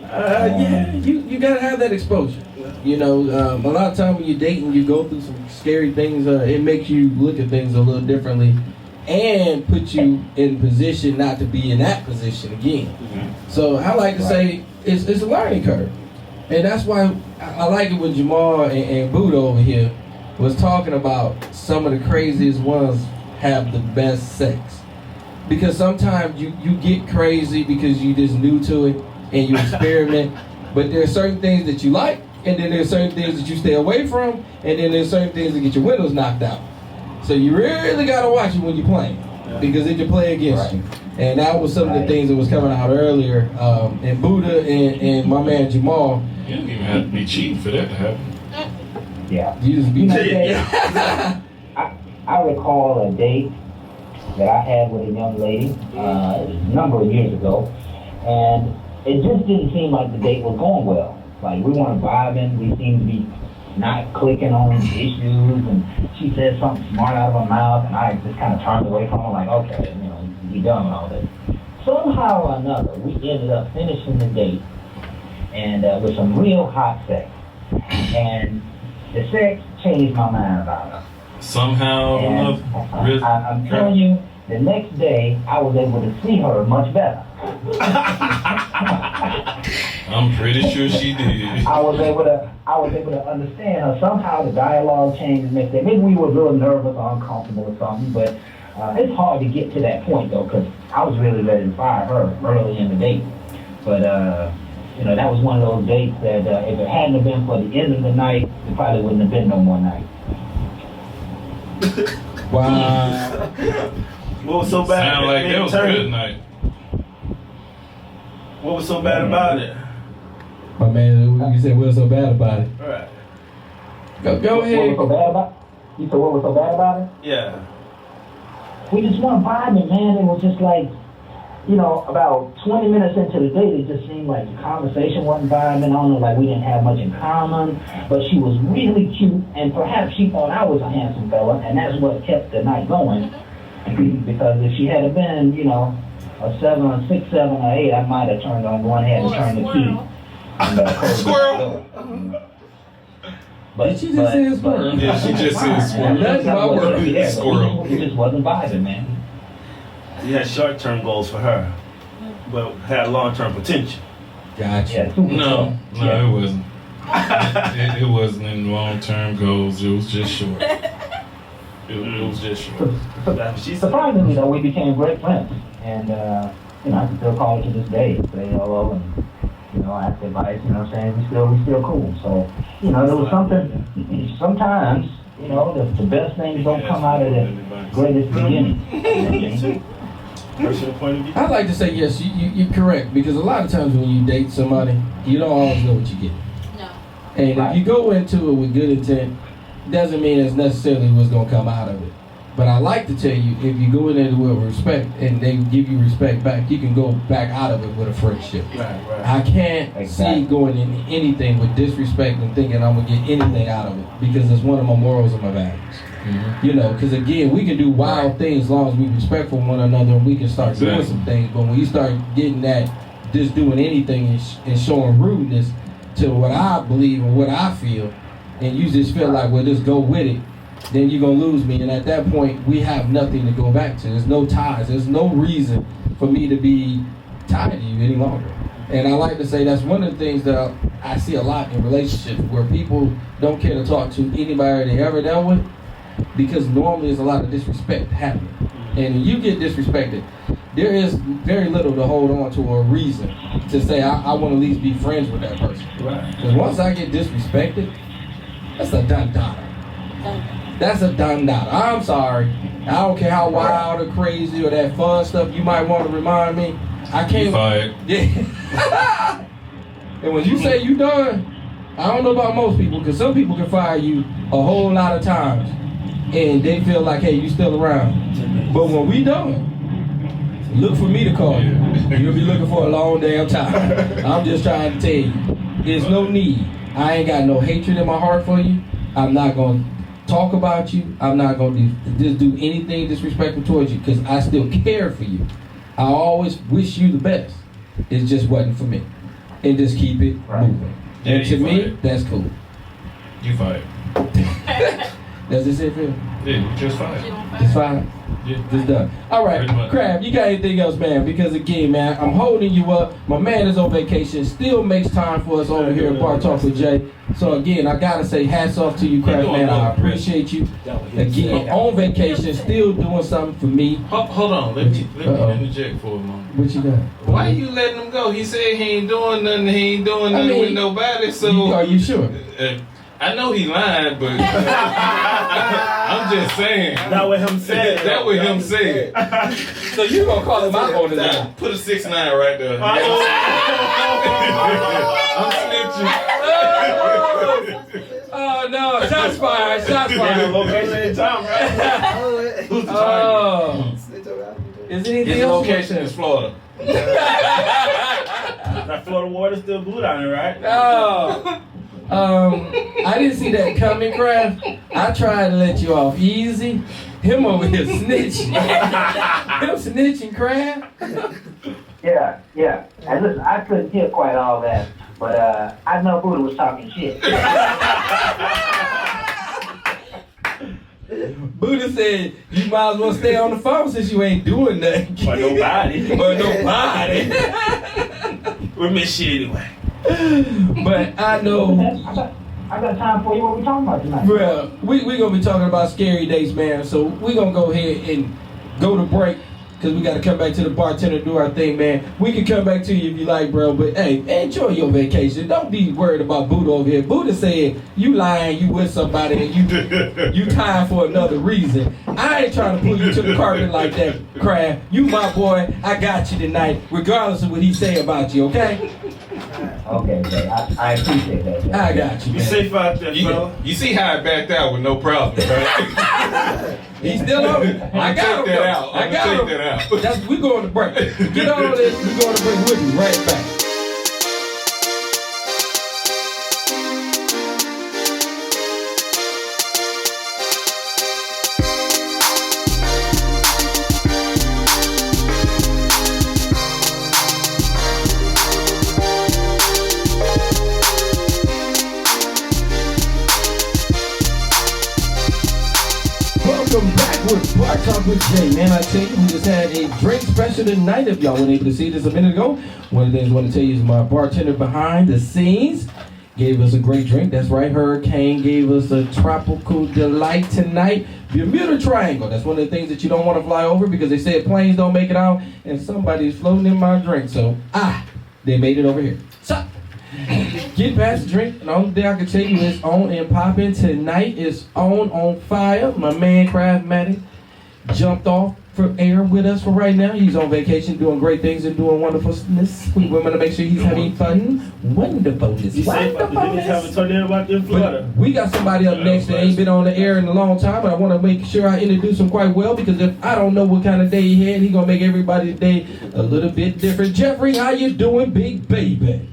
Yeah, you gotta have that exposure. You know, a lot of time when you're dating, you go through some scary things. It makes you look at things a little differently, and put you in position not to be in that position again. So I like to say it's a learning curve, and that's why I like it when Jamal and Buddha over here was talking about some of the craziest ones have the best sex. Because sometimes you get crazy because you just new to it and you experiment, but there are certain things that you like, and then there's certain things that you stay away from, and then there's certain things that get your windows knocked out. So you really gotta watch it when you're playing, because it can play against you. And that was some of the things that was coming out earlier. And Buddha and my man Jamal. You don't even have to be cheating for that to happen. Yeah. You just be I recall a date that I had with a young lady a number of years ago, and it just didn't seem like the date was going well. Like, we weren't vibing, we seemed to be not clicking on issues, and she said something smart out of her mouth, and I just kind of turned away from her like, okay, you know, you done with all this. Somehow or another, we ended up finishing the date, and with some real hot sex. And the sex changed my mind about her. Somehow, And I'm telling you, the next day, I was able to see her much better. I'm pretty sure she did. I was able to understand her. Somehow the dialogue changed. Maybe we were a little nervous or uncomfortable or something, but it's hard to get to that point though, because I was really ready to fire her early in the date. But you know, that was one of those dates that if it hadn't have been for the end of the night, it probably wouldn't have been no more night. wow. What was so bad? Sound like that was a good night. What was so bad about it? My man, you said what's so bad about it? Right. Go What was ahead. so bad about? You said what was so bad about it? Yeah. We just weren't vibing, man. It was just like, you know, about 20 minutes into the date, it just seemed like the conversation wasn't vibing. I don't know, like we didn't have much in common, but she was really cute, and perhaps she thought I was a handsome fella, and that's what kept the night going. Because if she had been, you know, a 7 or 6, 7 or 8, I might have turned on one head and turned the key. And, Squirrel. But, Did she just say a squirrel? Yeah, she just said squirrel. That's my word. Squirrel. It just wasn't vibing, man. You had short-term goals for her, but had long-term potential. Gotcha. Yeah, super No, short. it wasn't. It wasn't in long-term goals. It was just short. It was just short. That's what she said. Surprisingly, though, we became great friends, and you know, I can still call her to this day, say hello, and you know, ask advice. You know what I'm saying? We still cool. So, you know, there was something. Sometimes, you know, the best things don't come out of the greatest beginning. Personal point of view. I'd like to say yes, you're correct, because a lot of times when you date somebody, you don't always know what you get. No. And if you go into it with good intent, doesn't mean it's necessarily what's going to come out of it. But I like to tell you, if you go in there with respect and they give you respect back, you can go back out of it with a friendship. Right. I can't Exactly. see going in anything with disrespect and thinking I'm going to get anything out of it, because it's one of my morals and my values. You know, because again, we can do wild things as long as we respect for one another, and we can start doing some things. But when you start getting that, just doing anything and showing rudeness to what I believe and what I feel, and you just feel like, well, just go with it, then you're going to lose me. And at that point, we have nothing to go back to. There's no ties. There's no reason for me to be tied to you any longer. And I like to say that's one of the things that I see a lot in relationships, where people don't care to talk to anybody they ever dealt with, because normally there's a lot of disrespect happening. And when you get disrespected, there is very little to hold on to or a reason to say, I want to at least be friends with that person. Because once I get disrespected, that's a done-dada. That's a done-dada. I'm sorry. I don't care how wild or crazy or that fun stuff you might want to remind me. I can't. You fired. Yeah. And when you say you done, I don't know about most people, because some people can fire you a whole lot of times and they feel like, hey, you still around. But when we done, Look for me to call you. You'll be looking for a long damn time. I'm just trying to tell you, there's no need. I ain't got no hatred in my heart for you. I'm not going to talk about you. I'm not going to just do anything disrespectful towards you because I still care for you. I always wish you the best. It just wasn't for me. And just keep it moving. Yeah, And to you me, fired. that's cool. You fired. That's just it, Phil. Yeah, just fired. It's fine. Yeah. Just done. All right, Pretty much. Crab, you got anything else, man? Because again, man, I'm holding you up. My man is on vacation. Still makes time for us over here at Bar Talk with Jay. So again, I gotta say hats off to you, Crab, doing man. I well. appreciate you. Again, on vacation, still doing something for me. Hold on, let me Uh-oh. interject for a moment. What you got? Why you letting him go? He said he ain't doing nothing. He ain't doing I nothing mean, with nobody. So Are you sure? I know he lying, but I'm just saying. That what him said. That what him said. So you gonna call him out on his own? Put a 6'9" right there. I'm snitching. Oh no! Shots fired! Shots Yeah, fired! location and time, right? Who's the target? Oh. Is anything His else? location is Florida. That Florida water still blue down there, right? Oh. I didn't see that coming, Crab. I tried to let you off easy. Him over here snitching. Him snitching, Crab. Yeah, yeah. And listen, I couldn't hear quite all that, but I know Buddha was talking shit. Buddha said you might as well stay on the phone since you ain't doing nothing. Or nobody. Or nobody. We miss you anyway. But I know, I got time for you. What we talking about tonight? well, we gonna be talking about scary days, man. So we gonna go ahead and go to break because we gotta come back to the bartender and do our thing, man. We can come back to you if you like, bro. But hey, enjoy your vacation. Don't be worried about Buddha over here. Buddha said you lying, you with somebody, and you tired for another reason. I ain't trying to pull you to the carpet like that, Crab. You my boy. I got you tonight, regardless of what he say about you. Okay? Okay, Jay. I appreciate that. Jay. I got you, Be man. safe out there, fella. You see how I backed out with no problem, right? He's still on it. I got him. Take that though. out. I I'm got gonna him. take that out. We going to break. Get all this. We going to break. We'll be right back. Welcome back with Bar Talk with Jay. Man, I tell you, we just had a drink special tonight. If y'all weren't able to see this a minute ago, one of the things I want to tell you is my bartender behind the scenes gave us a great drink. That's right, Hurricane gave us a tropical delight tonight. Bermuda Triangle. That's one of the things that you don't want to fly over because they said planes don't make it out, and somebody's floating in my drink. So, they made it over here. So, get past the drink, and the only thing I can tell you is on and popping tonight is on fire. My man Craftmatic jumped off from air with us for right now. He's on vacation doing great things and doing wonderfulness. We want to make sure he's having fun. Wonderfulness. You safe out there. They have a tornado about in Florida. But we got somebody up next that ain't been on the air in a long time, but I want to make sure I introduce him quite well because if I don't know what kind of day he had, he's going to make everybody's day a little bit different. Jeffrey, how you doing, big baby?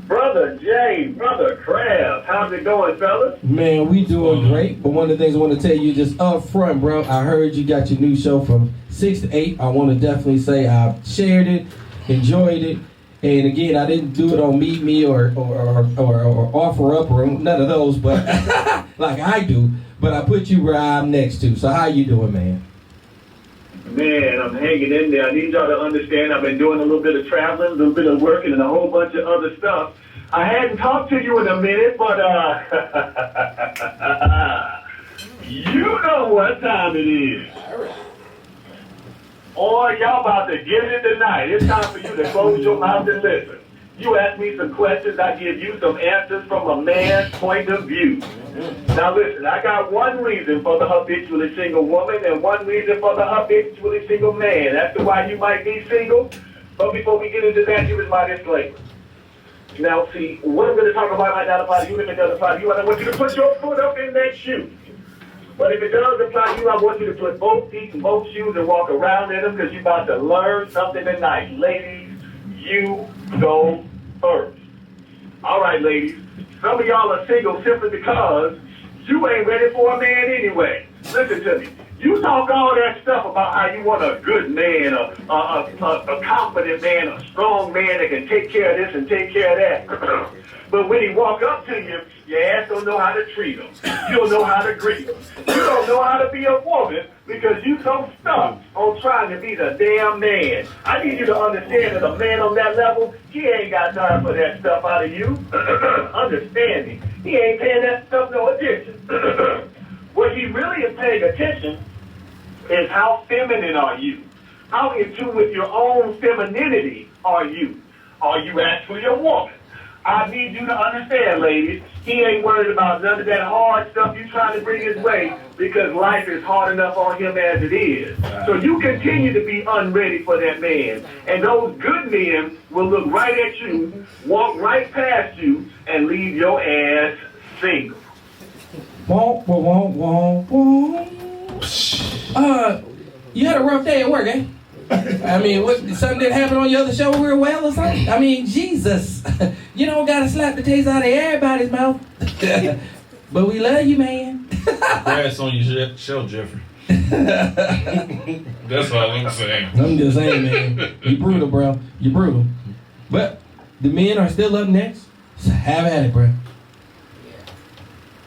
Brother Jay, Brother Crab, how's it going, fellas? Man, we doing great, but one of the things I want to tell you just up front, bro, I heard you got your new show from 6 to 8. I want to definitely say I shared it, enjoyed it, and again, I didn't do it on Meet Me or Offer Up or none of those, but like I do, but I put you where I'm next to. So how you doing, man? Man, I'm hanging in there. I need y'all to understand I've been doing a little bit of traveling, a little bit of working, and a whole bunch of other stuff. I hadn't talked to you in a minute, but you know what time it is. Oh, y'all about to get it tonight. It's time for you to close your mouth and listen. You ask me some questions, I give you some answers from a man's point of view. Now listen, I got one reason for the habitually single woman and one reason for the habitually single man. That's why you might be single. But before we get into that, here is my disclaimer. Now see, what I'm going to talk about might not apply to you, if it doesn't apply to you, and I want you to put your foot up in that shoe. But if it does apply to you, I want you to put both feet in both shoes and walk around in them because you're about to learn something tonight. Ladies, you go first. All right, ladies. Some of y'all are single simply because you ain't ready for a man anyway. Listen to me. You talk all that stuff about how you want a good man, a confident man, a strong man that can take care of this and take care of that. But when he walk up to you, your ass don't know how to treat him. You don't know how to greet him. You don't know how to be a woman because you so stuck on trying to be the damn man. I need you to understand that a man on that level, he ain't got time for that stuff out of you. Understand me. He ain't paying that stuff no attention. What he really is paying attention is how feminine are you? How in tune with your own femininity are you? Are you actually a woman? I need you to understand, ladies, he ain't worried about none of that hard stuff you trying to bring his way because life is hard enough on him as it is. So you continue to be unready for that man. And those good men will look right at you, walk right past you, and leave your ass single. Womp, womp, womp, womp. You had a rough day at work, eh? I mean, what, something didn't happen on your other show real well or something? I mean, Jesus. You don't gotta slap the taste out of everybody's mouth. But we love you, man. Congrats on your show, Jeffrey. That's all I'm saying. I'm just saying, man. You brutal, bro. You brutal. But the men are still up next. So have at it, bro.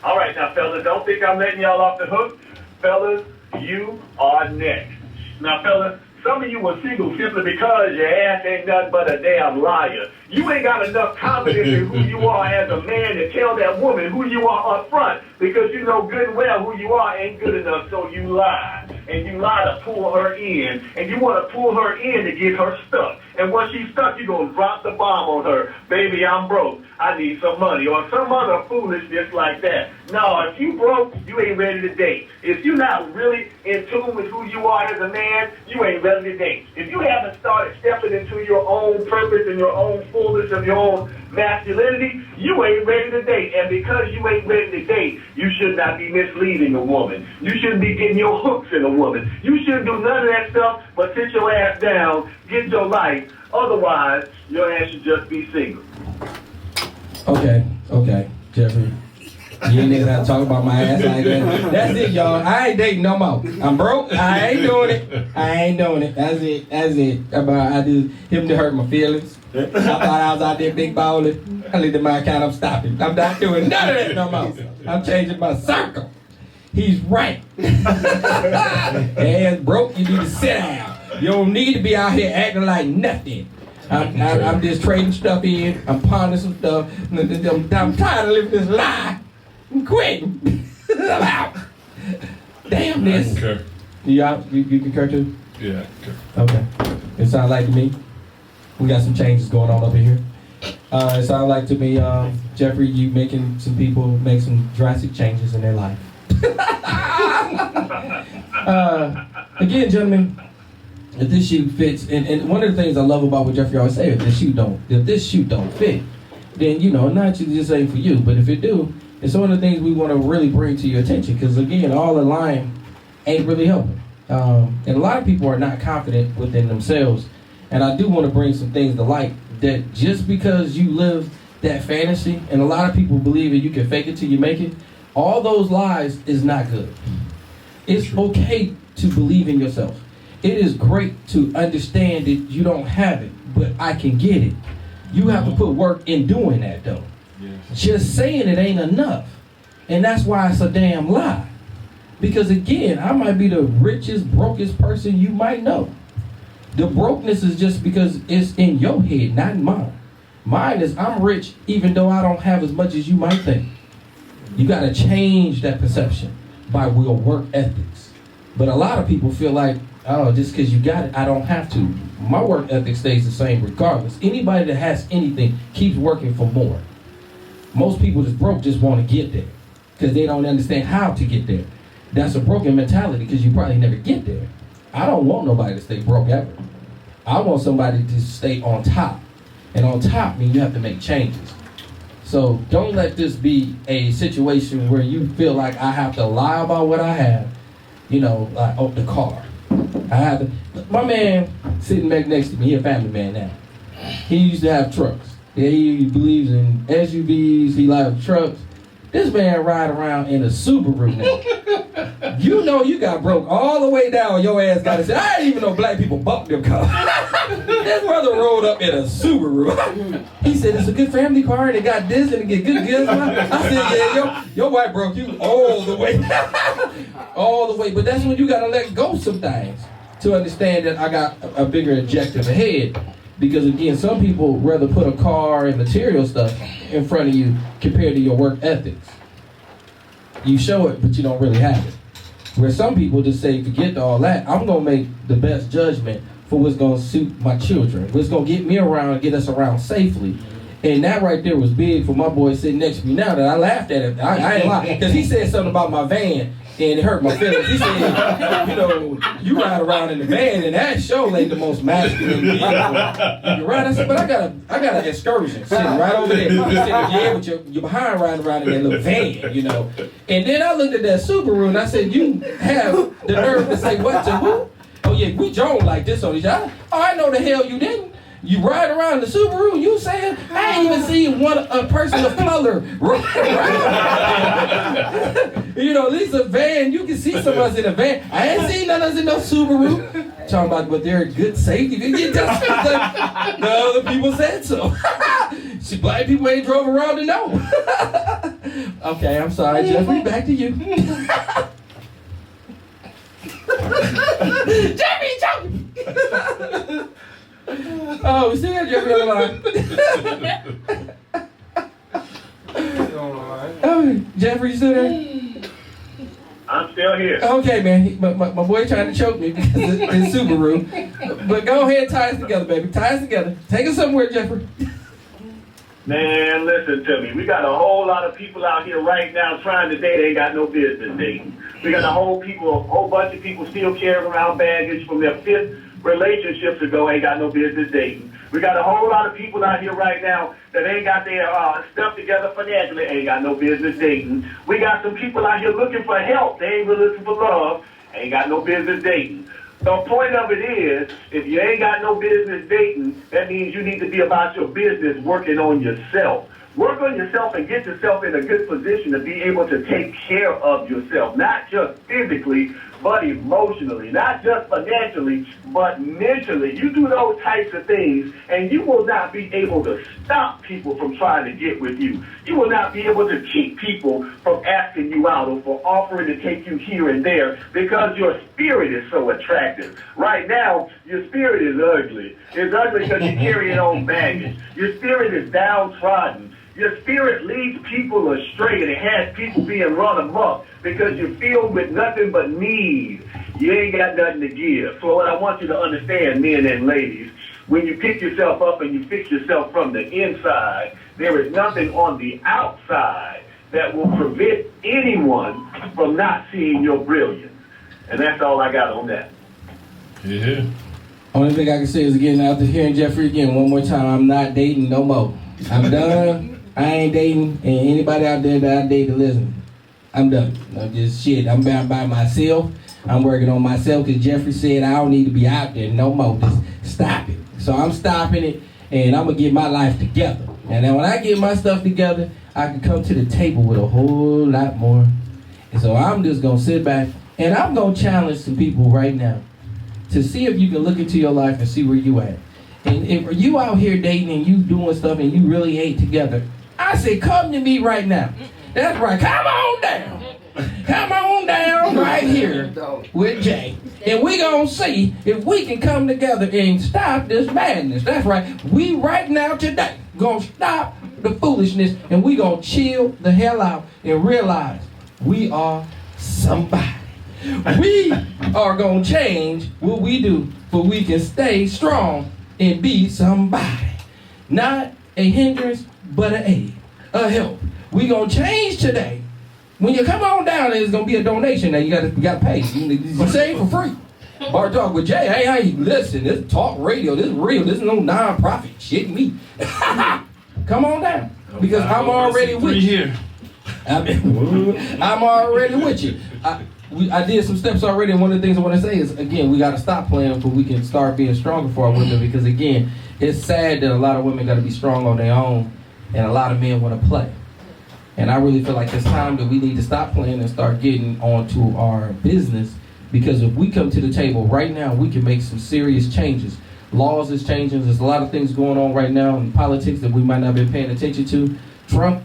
All right, now, fellas, don't think I'm letting y'all off the hook. Fellas, you are next. Now, fellas, some of you were single simply because your ass ain't nothing but a damn liar. You ain't got enough confidence in who you are as a man to tell that woman who you are up front because you know good and well who you are ain't good enough, so you lie. And you lie to pull her in. And you want to pull her in to get her stuck. And once she's stuck, you're going to drop the bomb on her. Baby, I'm broke. I need some money. Or some other foolishness like that. No, if you broke, you ain't ready to date. If you're not really in tune with who you are as a man, you ain't ready to date. If you haven't started stepping into your own purpose and your own fullness of your own masculinity, you ain't ready to date. And because you ain't ready to date, you should not be misleading a woman. You shouldn't be getting your hooks in a woman. You shouldn't do none of that stuff but sit your ass down, get your life. Otherwise, your ass should just be single. Okay, Jeffrey. You ain't niggas gotta talk about my ass like that. That's it, y'all. I ain't dating no more. I'm broke. I ain't doing it. That's it. I did him to hurt my feelings. I thought I was out there big balling. I looked at my account. I'm stopping. I'm not doing none of that no more. I'm changing my circle. He's right. Ass broke. You need to sit down. You don't need to be out here acting like nothing. I'm just trading stuff in. I'm pondering some stuff. I'm tired of living this lie. I'm quitting. I'm out. Damn this. I concur. You concur too? Yeah, I concur. Okay. It sounds like to me. We got some changes going on up in here. It sounds like to me, Jeffrey, you making some people make some drastic changes in their life. Again, gentlemen, if this shoe fits, and one of the things I love about what Jeffrey always say, if this shoe don't fit, then not just ain't for you, but if it do, it's one of the things we want to really bring to your attention, because again, all the lying ain't really helping. And a lot of people are not confident within themselves, and I do want to bring some things to light, that just because you live that fantasy, and a lot of people believe that you can fake it till you make it, all those lies is not good. It's okay to believe in yourself. It is great to understand that you don't have it, but I can get it. You have to put work in doing that, though. Yeah. Just saying it ain't enough. And that's why it's a damn lie. Because again, I might be the richest, brokest person you might know. The brokenness is just because it's in your head, not in mine. Mine is I'm rich even though I don't have as much as you might think. You got to change that perception by your work ethics. But a lot of people feel like, oh, just because you got it, I don't have to. My work ethic stays the same regardless. Anybody that has anything keeps working for more. Most people that's broke just want to get there because they don't understand how to get there. That's a broken mentality because you probably never get there. I don't want nobody to stay broke ever. I want somebody to stay on top. And on top means you have to make changes. So don't let this be a situation where you feel like I have to lie about what I have. You know, like the car. I have to. My man sitting back next to me, he a family man now. He used to have trucks. Yeah, he believes in SUVs. He likes trucks. This man ride around in a Subaru now. You know you got broke all the way down. Your ass got to say, I didn't even know black people bought them cars. This brother rolled up in a Subaru. He said, it's a good family car, and it got this, and it get good gifts. I said, yeah, your wife broke you all the way. All the way. But that's when you got to let go some things to understand that I got a bigger objective ahead. Because again, some people rather put a car and material stuff in front of you compared to your work ethics. You show it, but you don't really have it. Where some people just say, forget all that. I'm going to make the best judgment for what's going to suit my children. What's going to get me around and get us around safely. And that right there was big for my boy sitting next to me now that I laughed at him. I ain't lying. Because he said something about my van. And it hurt my feelings. He said, you know, you ride around in the van, and that show ain't the most masculine vehicle. Right? I said, but I got an excursion sitting right over there. He said, yeah, but you're behind riding around in that little van, you know. And then I looked at that Subaru, and I said, you have the nerve to say what to who? Oh, yeah, we drove like this on each other. Oh, I know the hell you didn't. You ride around the Subaru, you saying, I ain't even seen a person of color. You know, at least a van, you can see some of us in a van. I ain't seen none of us in no Subaru. Talking about, but they're good safety. You just, the other people said so. See, black people ain't drove around to know. Okay, I'm sorry, Jeffrey, back to you. Jeffrey, oh, we still got Jeffrey on the line. Oh, Jeffrey, you still there? I'm still here. Okay, man. My boy trying to choke me because it's Subaru. But go ahead and tie us together, baby. Tie us together. Take us somewhere, Jeffrey. Man, listen to me. We got a whole lot of people out here right now trying to date. They ain't got no business dating. We got a whole bunch of people still carrying around baggage from their fifth relationships ago. Ain't got no business dating. We got a whole lot of people out here right now that ain't got their stuff together financially. Ain't got no business dating. We got some people out here looking for help. They ain't really looking for love. Ain't got no business dating. The point of it is, if you ain't got no business dating, that means you need to be about your business working on yourself. Work on yourself and get yourself in a good position to be able to take care of yourself, not just physically, but emotionally, not just financially, but mentally. You do those types of things, and you will not be able to stop people from trying to get with you. You will not be able to keep people from asking you out or for offering to take you here and there because your spirit is so attractive. Right now, your spirit is ugly. It's ugly because you carry your own baggage. Your spirit is downtrodden. Your spirit leads people astray, and it has people being run amok because you're filled with nothing but need. You ain't got nothing to give. So what I want you to understand, men and ladies, when you pick yourself up and you fix yourself from the inside, there is nothing on the outside that will prevent anyone from not seeing your brilliance. And that's all I got on that. Yeah. Only thing I can say is, again, after hearing Jeffrey again one more time, I'm not dating no more. I'm done. I ain't dating, and anybody out there that I date to listen, I'm done. No, just shit. I'm by myself. I'm working on myself because Jeffrey said I don't need to be out there no more. Just stop it. So I'm stopping it, and I'm going to get my life together. And then when I get my stuff together, I can come to the table with a whole lot more. And so I'm just going to sit back, and I'm going to challenge some people right now to see if you can look into your life and see where you at. And if you out here dating and you doing stuff and you really ain't together, I say, come to me right now. That's right. Come on down. Come on down right here with Jay. And we gonna see if we can come together and stop this madness. That's right. We right now today gonna stop the foolishness and we gonna chill the hell out and realize we are somebody. We are gonna change what we do so we can stay strong and be somebody. Not a hindrance, but an aid, a help. We gonna change today. When you come on down, there's gonna be a donation that you gotta pay. You say it for free. Bar Talk with Jay. Hey, listen, this talk radio, this is real. This is no non-profit shit me. Come on down. Because I'm already with you. here. I'm already with you. I did some steps already, and one of the things I want to say is, again, we got to stop playing so we can start being stronger for our women, because, again, it's sad that a lot of women got to be strong on their own, and a lot of men want to play. And I really feel like it's time that we need to stop playing and start getting onto our business, because if we come to the table right now, we can make some serious changes. Laws is changing. There's a lot of things going on right now in politics that we might not have been paying attention to. Trump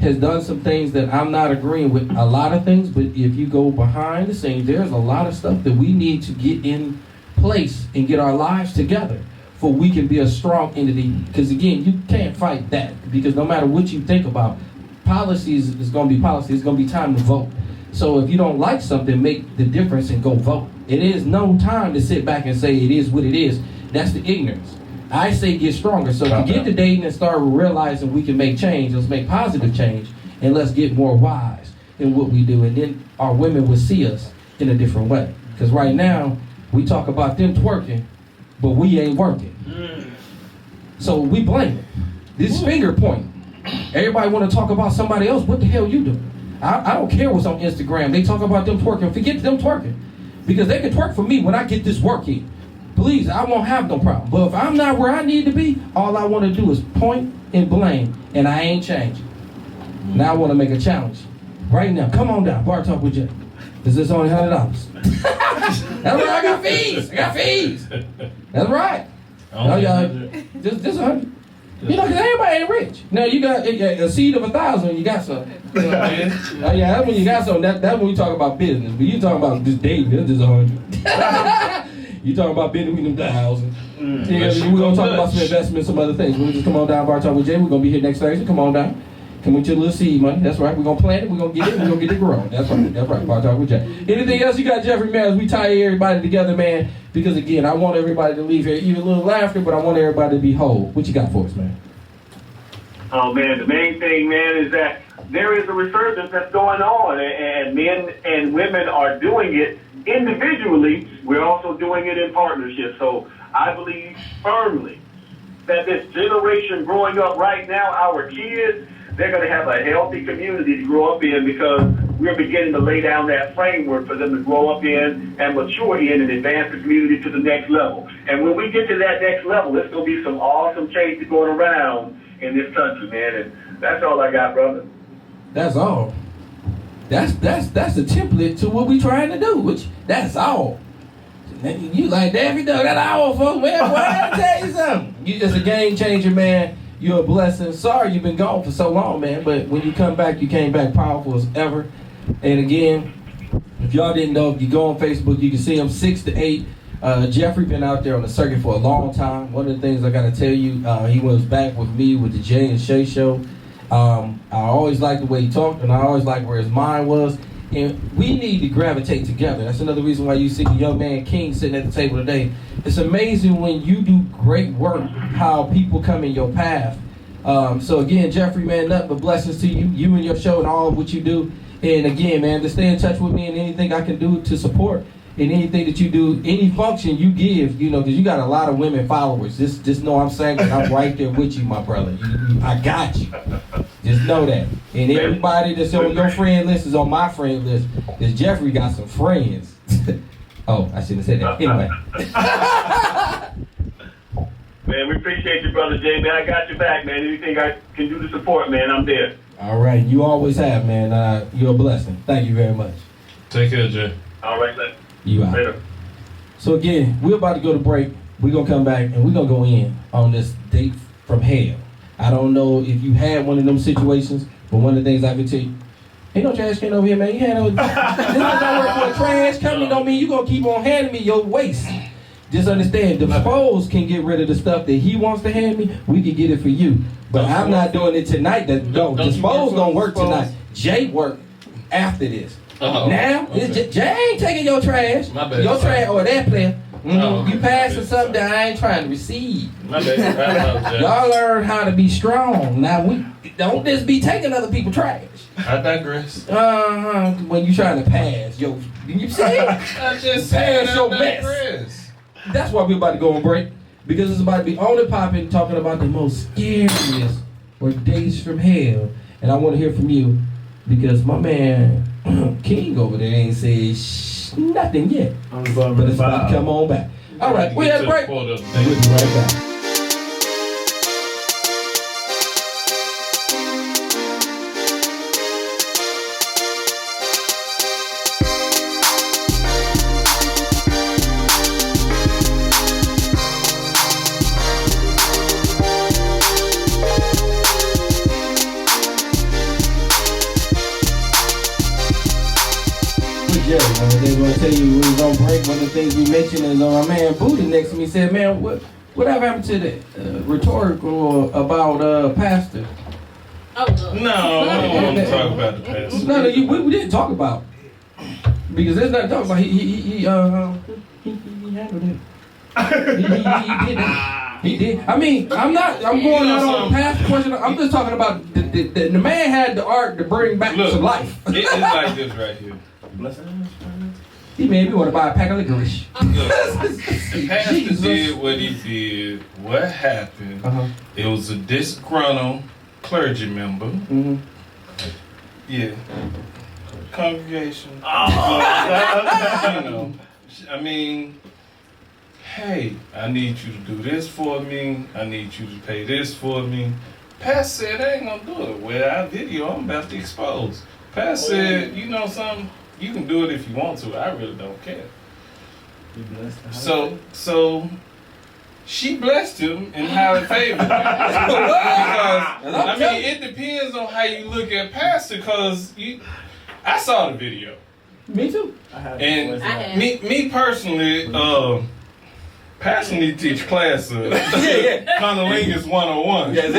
has done some things that I'm not agreeing with, a lot of things, but if you go behind the scenes, there's a lot of stuff that we need to get in place and get our lives together for we can be a strong entity. Because again, you can't fight that, because no matter what you think about, policies is going to be policy. It's going to be time to vote. So if you don't like something, make the difference and go vote. It is no time to sit back and say it is what it is. That's the ignorance. I say get stronger. So to get to dating and start realizing we can make change, let's make positive change, and let's get more wise in what we do. And then our women will see us in a different way. Because right now, we talk about them twerking, but we ain't working. So we blame it. This finger pointing. Everybody want to talk about somebody else. What the hell you doing? I don't care what's on Instagram. They talk about them twerking. Forget them twerking. Because they can twerk for me when I get this work in. Please, I won't have no problem. But if I'm not where I need to be, all I want to do is point and blame, and I ain't changing. Now I want to make a challenge. Right now, come on down, Bar Talk with Jay. This is only $100. That's right, I got fees. That's right. No, y'all, just 100. You know, because everybody ain't rich. Now, you got a seed of 1,000, you got some. You know what I mean? Oh, yeah, that's when you got some. That's when we talk about business. But you talking about just dating, that's just 100. You talking about business with them 1,000. Yeah, we're going to talk about some investments, some other things. We'll just come on down, Bar Talk with Jay. We're going to be here next Thursday. Come on down. Come with your little seed money. That's right. We're going to plant it. We're going to get it. We're going to get it growing. That's right. Bar Talk with Jay. Anything else you got, Jeffrey, man, as we tie everybody together, man? Because, again, I want everybody to leave here, even a little laughter, but I want everybody to be whole. What you got for us, man? Oh, man, the main thing, man, is that there is a resurgence that's going on, and men and women are doing it individually. We're also doing it in partnership. So I believe firmly that this generation growing up right now, our kids, they're going to have a healthy community to grow up in, because we're beginning to lay down that framework for them to grow up in and mature in and advance the community to the next level. And when we get to that next level, there's going to be some awesome changes going around in this country, man. And that's all I got, brother. That's all. That's a template to what we trying to do, which that's all. You like, damn, you done that all, folks, man. Boy, I gotta tell you something. You just a game changer, man. You're a blessing. Sorry you've been gone for so long, man, but when you come back, you came back powerful as ever. And again, if y'all didn't know, if you go on Facebook, you can see him 6 to 8. Jeffrey been out there on the circuit for a long time. One of the things I gotta tell you, he was back with me with the Jay and Shay show. I always liked the way he talked, and I always liked where his mind was. And we need to gravitate together. That's another reason why you see the young man King sitting at the table today. It's amazing when you do great work, how people come in your path. So again, Jeffrey, man, nothing but blessings to you, you and your show and all of what you do. And again, man, to stay in touch with me and anything I can do to support. And anything that you do, any function you give, you know, because you got a lot of women followers. Just know I'm saying that I'm right there with you, my brother. I got you. Just know that. And everybody that's on your friend list is on my friend list. Because Jeffrey got some friends. Oh, I shouldn't have said that. Anyway. Man, we appreciate you, Brother Jay, man. I got your back, man. Anything I can do to support, man, I'm there. All right. You always have, man. You're a blessing. Thank you very much. Take care, Jay. All right, man. You out. Later. So again, we're about to go to break. We're going to come back and we're going to go in on this date from hell. I don't know if you had one of them situations, but one of the things I can tell you, ain't no trash can over here, man. You had no, this is not work for a trash company. Don't mean you going to keep on handing me your waste. Just understand, the foes can get rid of the stuff that he wants to hand me. We can get it for you. But I'm not doing it tonight. The foes don't work tonight. Jay work after this. Now, okay. Jay ain't taking your trash. My bad. Your trash or that player. You passing something that I ain't trying to receive. My bad. Y'all learn how to be strong. Now we don't just be taking other people's trash. I digress. When you trying to pass, you say I just said pass your mess. That's why we're about to go on break, because it's about to be on and popping, talking about the most scariest or Days from Hell? And I want to hear from you because my man King over there ain't said nothing yet. I'm going But it's about to come on back. All right, we had a break. Quote of the We'll day. be right back. They're gonna tell you we was on break. One of the things we mentioned is my man Buddha next to me said, "Man, whatever happened to the rhetorical about pastor?" Oh, look. No, I don't want to talk about the past. No, we didn't talk about because there's nothing to talk about. He handled it. He did. I mean, I'm going out on the past question. I'm just talking about the man had the art to bring back Look, some life. It's like this right here. He made me want to buy a pack of licorice. Look, the pastor Jesus. did what he did. What happened? Uh-huh. It was a disgruntled clergy member. Mm-hmm. Yeah. Congregation. You know, I mean, hey, I need you to do this for me. I need you to pay this for me. Pastor said, I ain't gonna do it. Well, our video I'm about to expose. Pastor said, you know something? You can do it if you want to. I really don't care. So she blessed him and highly favored him. Because, I mean, it depends on how you look at pastor. Because I saw the video. Me too. And I have. me personally, pastor need to teach class Connolingus 101. He was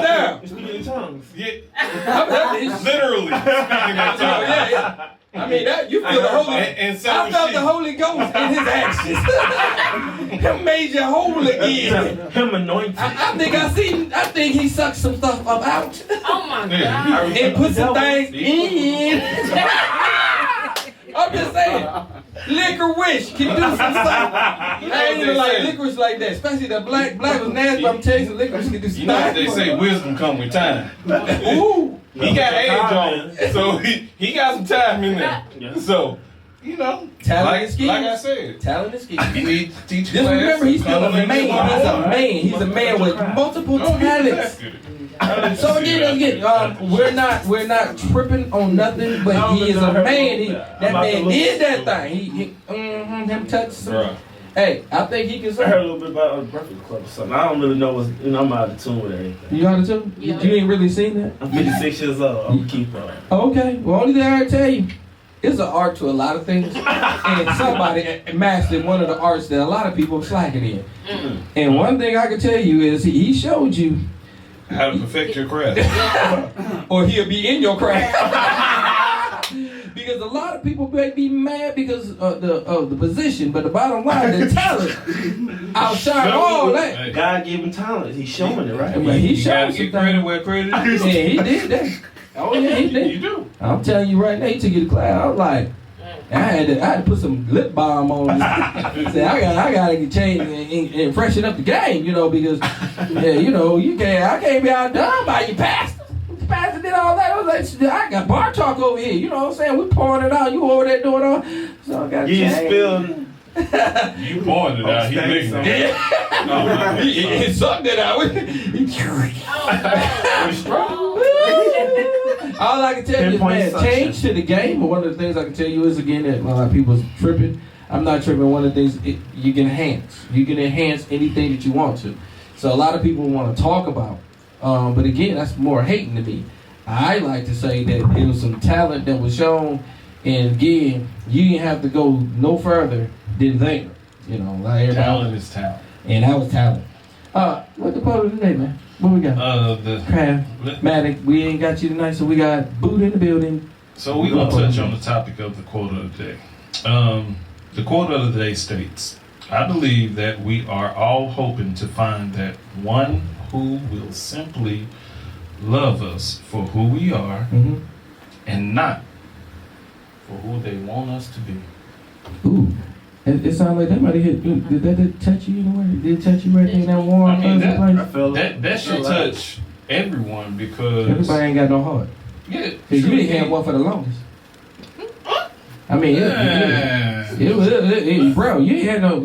down. Speaking in tongues. Literally speaking in tongues. I mean, that you feel the Holy. And so I felt she- the Holy Ghost in his actions. Him made you whole again. Him anointed. I think he sucked some stuff up out Oh my Yeah. God. and put some things in. I'm just saying, licorice can do some stuff. I ain't even like licorice like that, especially the black was nasty. But I'm telling you, licorice can do some You know what they stuff. say, wisdom come with time. Ooh. He got age on, so he got some time in there. Yeah. So, you know, Talent and skills. like I said, Talent is key. you need to teach Just class. remember, he's still a man. He's a Connolingus man. He's a man with multiple talents. So again, we're not tripping on nothing, but he is a man. That man did that thing. Him touched some. Bruh. Hey, I think he can I heard a sing. little bit about the Breakfast Club or something. I don't really know what's, I'm out of tune with everything. You got it too? Yeah. You ain't really seen that? I'm 56 years old. I'm a keeper. Okay. Well, only thing I can tell you, it's an art to a lot of things, and somebody mastered one of the arts that a lot of people are slacking in. And one thing I can tell you is he showed you, How to perfect your craft. or he'll be in your craft. Because a lot of people may be mad because of the position, but the bottom line, the talent outshine all that. Hey, God gave him talent. He's showing it, right? But he you showed gotta some get credit things. where credit is. Yeah, he did that. Oh yeah, he You did. do. I'm telling you right now, he took you to class. I was like, I had to put some lip balm on. Say I gotta change and freshen up the game, because I can't be outdone by your pastor. The pastor did all that. I was like, I got bar talk over here. You know what I'm saying? We pouring it out. You over there doing all. So I got You change. spilled. You pouring it out. He licking it. Yeah. He sucked it out. All I can tell you is, man, change to the game. But one of the things I can tell you is, again, that a lot of people is tripping. I'm not tripping. One of the things you can enhance. You can enhance anything that you want to. So a lot of people want to talk about. But again, that's more hating to me. I like to say that it was some talent that was shown. And again, you didn't have to go no further than there. Like everybody. Talent is talent. And that was talent. What the quote of the day, man? What we got? The Craft, Matic, we ain't got you tonight, so we got Buddha in the building. So we're going to touch on the topic of the quote of the day. The quote of the day states, I believe that we are all hoping to find that one who will simply love us for who we are and not for who they want us to be. Ooh. It sounds like that might have hit. Did that touch you anywhere? Did it touch you right there in that warm, I mean, pleasant I place? feel that should touch everyone because Everybody ain't got no heart. yeah, Cause you didn't have one for the longest. I mean, bro, you ain't had no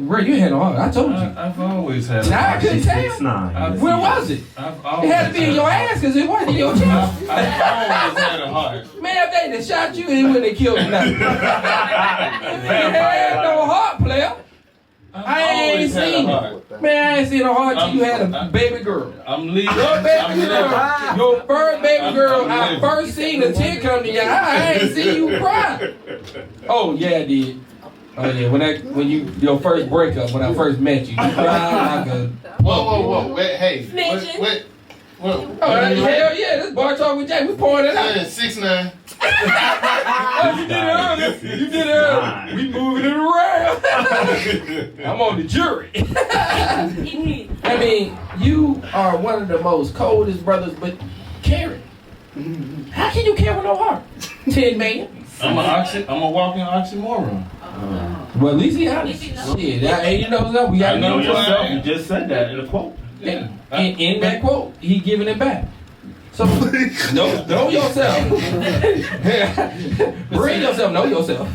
heart. I told you. I've always had. I couldn't tell. 6'9". Where was it? I've It always had to be in your ass because it wasn't in your chest. I've always had a heart. Man, if they had shot you, it wouldn't have killed you nothing. You had no heart, player. I ain't seen it. Man, I ain't seen no heart till you had a baby girl. I'm leaving. Your baby girl, your first baby girl, I first seen a tear come to your eye. I ain't seen you cry. Oh yeah, I did. Oh yeah, when your first breakup, when I first met you cried like a. Whoa. Wait, hey. Snitching. What? Oh hell yeah, this bar talk with Jay. We pouring it out. 6'9". Oh, you did it earlier. You did it earlier. We moving it around. I'm on the jury. I mean, you are one of the most coldest brothers, but caring. How can you care with no heart? 10 million. I'm a walking oxymoron. Well, at least he honest. Shit, and you know something? We got to Know know yourself. You just said that in a quote. Yeah. In that quote, he giving it back. So know yourself. Bring yourself. Know yourself.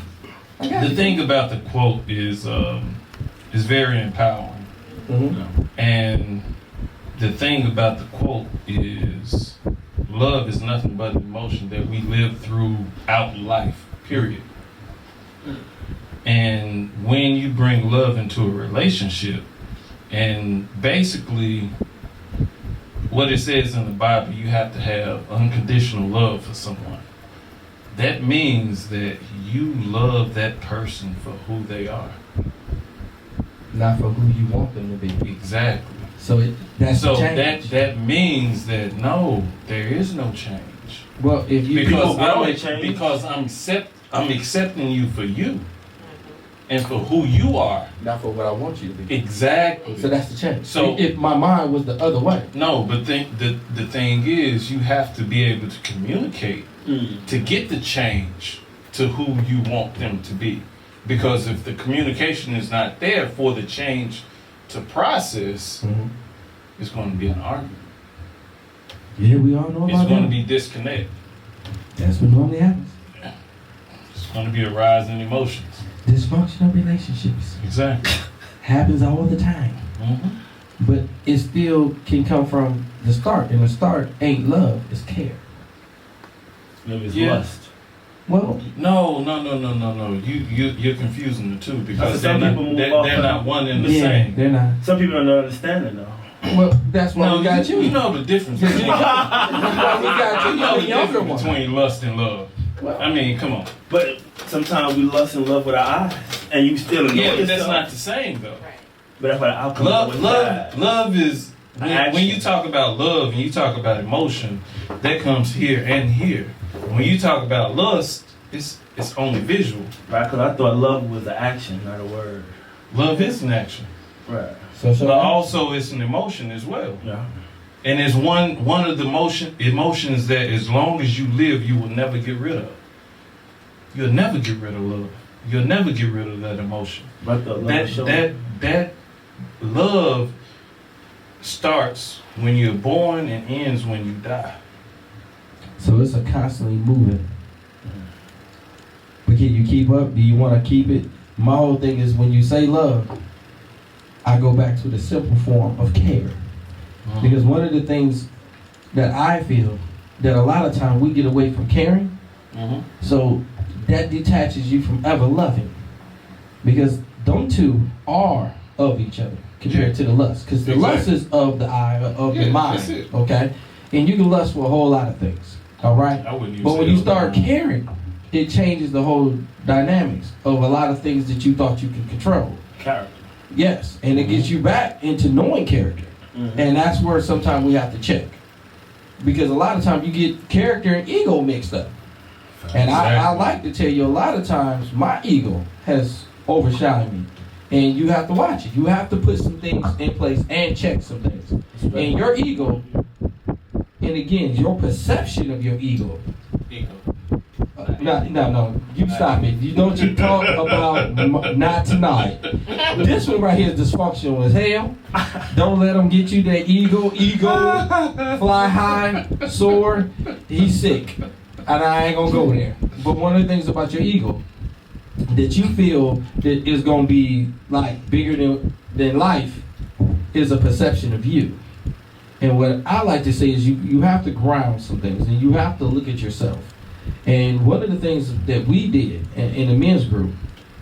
The thing about the quote is very empowering. Mm-hmm. And the thing about the quote is love is nothing but an emotion that we live throughout life, period. And when you bring love into a relationship, and basically what it says in the Bible, you have to have unconditional love for someone. That means that you love that person for who they are. Not for who you want them to be. Exactly. So that's So the change. that means that no, there is no change. Well, if you Because I'm accepting you for you and for who you are. not for what I want you to be. Exactly. So that's the change. So- if my mind was the other way, No, but the thing is, you have to be able to communicate to get the change to who you want them to be. Because if the communication is not there for the change to process, it's going to be an argument. yeah, we all know It's about going to that. be disconnect. That's what normally happens. It's going to be a rise in emotions. Dysfunctional relationships Exactly. happens all the time, but it still can come from the start, and the start ain't love, it's care. Maybe it's Yeah. lust. Well, No. You're confusing the two because Some people move off they're of- not one and the yeah, same. they're not. Some people don't understand it though. Well, that's why No, we got you. you know the difference. That's why we got you. You know You're the the younger difference one. between lust and love. Well, I mean, come on. But sometimes we lust and love with our eyes, and you still annoy Yeah, but yourself. that's not the same though. But that's what the outcome is. Love is when Action. you talk about love and you talk about emotion, that comes here and here. When you talk about lust, it's only visual. Right, because I thought love was an action, not a word. Love is an action, Right. so but also it's an emotion as well. Yeah. And it's one of the emotions that as long as you live, you will never get rid of. You'll never get rid of love. You'll never get rid of that emotion. But the love That love starts when you're born and ends when you die. So it's a constantly moving. But can you keep up? Do you want to keep it? My whole thing is when you say love, I go back to the simple form of care. Because one of the things that I feel that a lot of time we get away from caring, so that detaches you from ever loving. Because them two are of each other compared to the lust. Because the lust is of the eye, of the mind. That's it. Okay? And you can lust for a whole lot of things. All right? I wouldn't even But say when you that. start caring, it changes the whole dynamics of a lot of things that you thought you could control. character. Yes, and it gets you back into knowing character. And that's where sometimes we have to check. Because a lot of times you get character and ego mixed up. And I Exactly. like to tell you a lot of times my ego has overshadowed me. And you have to watch it. You have to put some things in place and check some things. And your ego, and again, your perception of your ego, No. You stop it. You don't you talk about not tonight. This one right here is dysfunctional as hell. Don't let him get you that ego, fly high, soar. He's sick. And I ain't gonna go there. But one of the things about your ego that you feel that is gonna be like bigger than life is a perception of you. And what I like to say is you have to ground some things and you have to look at yourself. And one of the things that we did in the men's group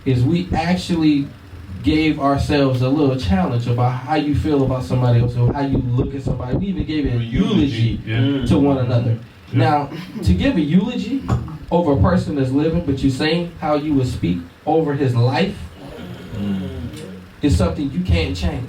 is we actually gave ourselves a little challenge about how you feel about somebody else or how you look at somebody. We even gave it a eulogy to one another. Now, to give a eulogy over a person that's living, but you're saying how you would speak over his life is something you can't change.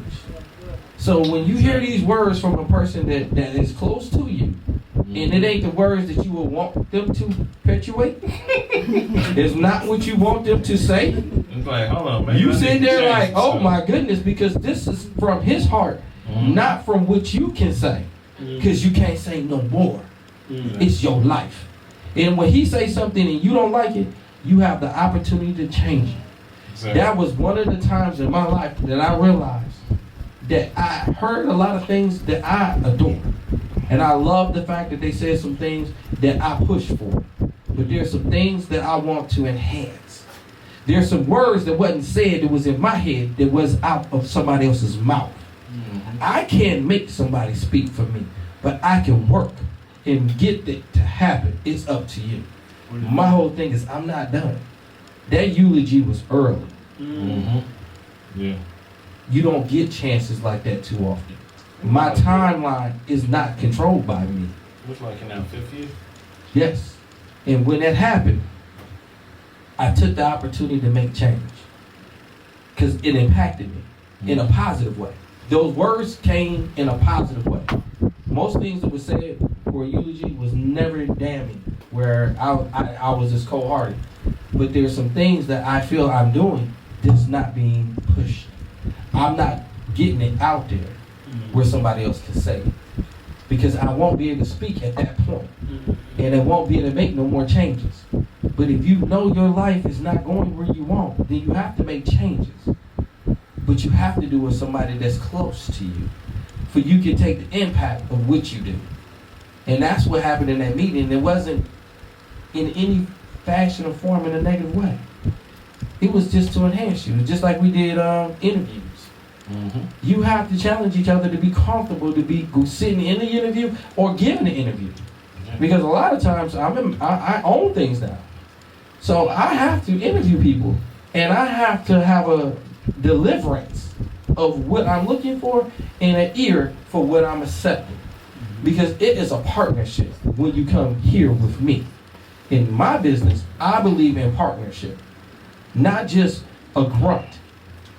So when you hear these words from a person that is close to you, and it ain't the words that you would want them to perpetuate, it's not what you want them to say. It's like, hold on, man. You sit there like, oh my goodness, because this is from his heart, not from what you can say. Because you can't say no more. It's your life. And when he says something and you don't like it, you have the opportunity to change it. Exactly. That was one of the times in my life that I realized that I heard a lot of things that I adore. And I love the fact that they said some things that I push for. But there's some things that I want to enhance. There's some words that wasn't said that was in my head that was out of somebody else's mouth. I can't make somebody speak for me, but I can work and get it to happen. It's up to you. My whole thing is I'm not done. That eulogy was early. Yeah. You don't get chances like that too often. My timeline is not controlled by me. Looks like in our 5th year. Yes. And when that happened, I took the opportunity to make change. Because it impacted me in a positive way. Those words came in a positive way. Most things that were said for a eulogy was never damning, where I was just cold-hearted. But there's some things that I feel I'm doing that's not being pushed. I'm not getting it out there where somebody else can say it. Because I won't be able to speak at that point. And I won't be able to make no more changes. But if you know your life is not going where you want, then you have to make changes. But you have to do it with somebody that's close to you. For you can take the impact of what you do. And that's what happened in that meeting. It wasn't in any fashion or form in a negative way. It was just to enhance you. Just like we did interviews. You have to challenge each other to be comfortable to be sitting in the interview or giving the interview. Because a lot of times I own things now. So I have to interview people. And I have to have a deliverance of what I'm looking for and an ear for what I'm accepting. Because it is a partnership when you come here with me. In my business, I believe in partnership. Not just a grunt.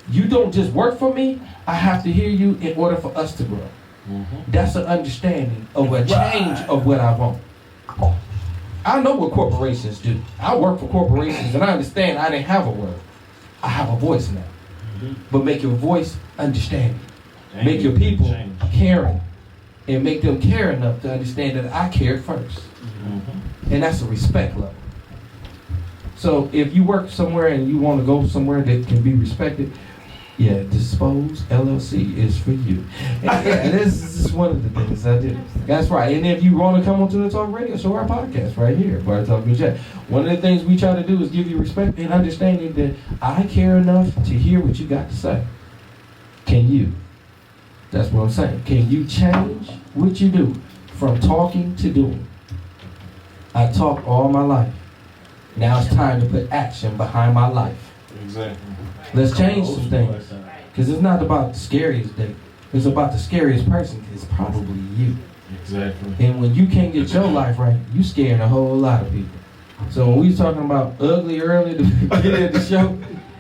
You don't just work for me, I have to hear you in order for us to grow. That's an understanding of a change of what I want. I know what corporations do. I work for corporations and I understand I didn't have a word. I have a voice now. But make your voice understanding. Make your people caring. And make them care enough to understand that I cared first. And that's a respect level. So if you work somewhere and you want to go somewhere that can be respected, yeah, Dispose LLC is for you. And this is one of the things I do. That's right. And if you want to come onto the Talk Radio Show, our podcast right here, Bar Talk with Jack. One of the things we try to do is give you respect and understanding that I care enough to hear what you got to say. Can you? That's what I'm saying. Can you change what you do from talking to doing? I talk all my life. Now it's time to put action behind my life. Exactly. Let's change some things. Because it's not about the scariest day. It's about the scariest person. It's probably you. Exactly. And when you can't get your life right, you scaring a whole lot of people. So when we was talking about ugly early to get at the show,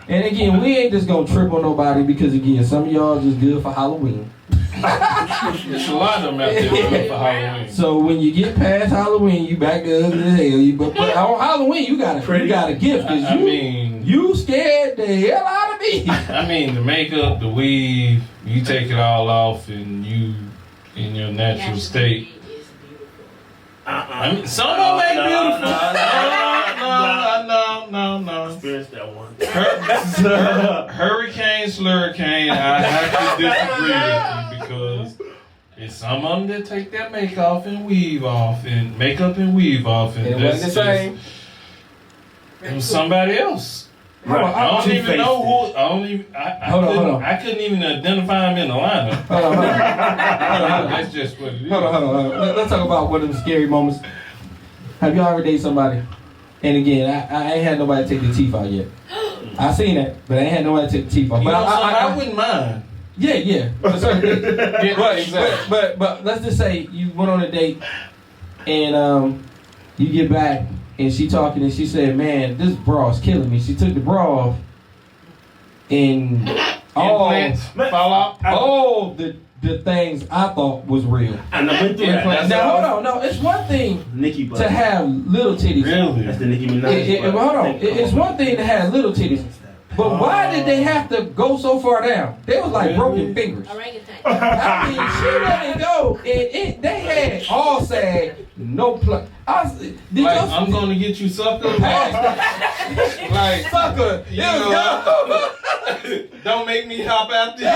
and again, we ain't just gonna trip on nobody because again, some of y'all just good for Halloween. There's a lot of them out there good for Halloween. So when you get past Halloween, you back to ugly as hell. But on Halloween, you got a gift. I mean, you scared the hell out of me. I mean, the makeup, the weave, you take it all off and you in your natural state. I mean, some of them ain't beautiful. No, No. Experienced that one. Hurricane, slurricane, I have to disagree with you because it's some of them that take that makeup and weave off and makeup and weave off and It wasn't the same. It was somebody else. Right. I don't even know who. Hold on. I couldn't even identify him in the lineup. Hold on. That's just what it is. Hold on. Let's talk about one of the scary moments. Have y'all ever dated somebody? And again, I ain't had nobody take the teeth out yet. I seen that, but I ain't had nobody take the teeth out. You But know, I wouldn't mind. Yeah. Right, exactly. But let's just say you went on a date and you get back and she talking and she said, "Man, this bra is killing me." She took the bra off and Implants fall out. all the things I thought was real. And I went through that. Now hold on, no, it's one thing Nicki butt. to have little titties. Really? That's the Nicki Minaj. Hold on, it's one thing to have little titties. But why did they have to go so far down? They was like broken fingers. Orangutan. I mean, she let it go, and they had all sag, no plug. I'm gonna get you sucker. Like Sucker, you know, don't make me hop out there.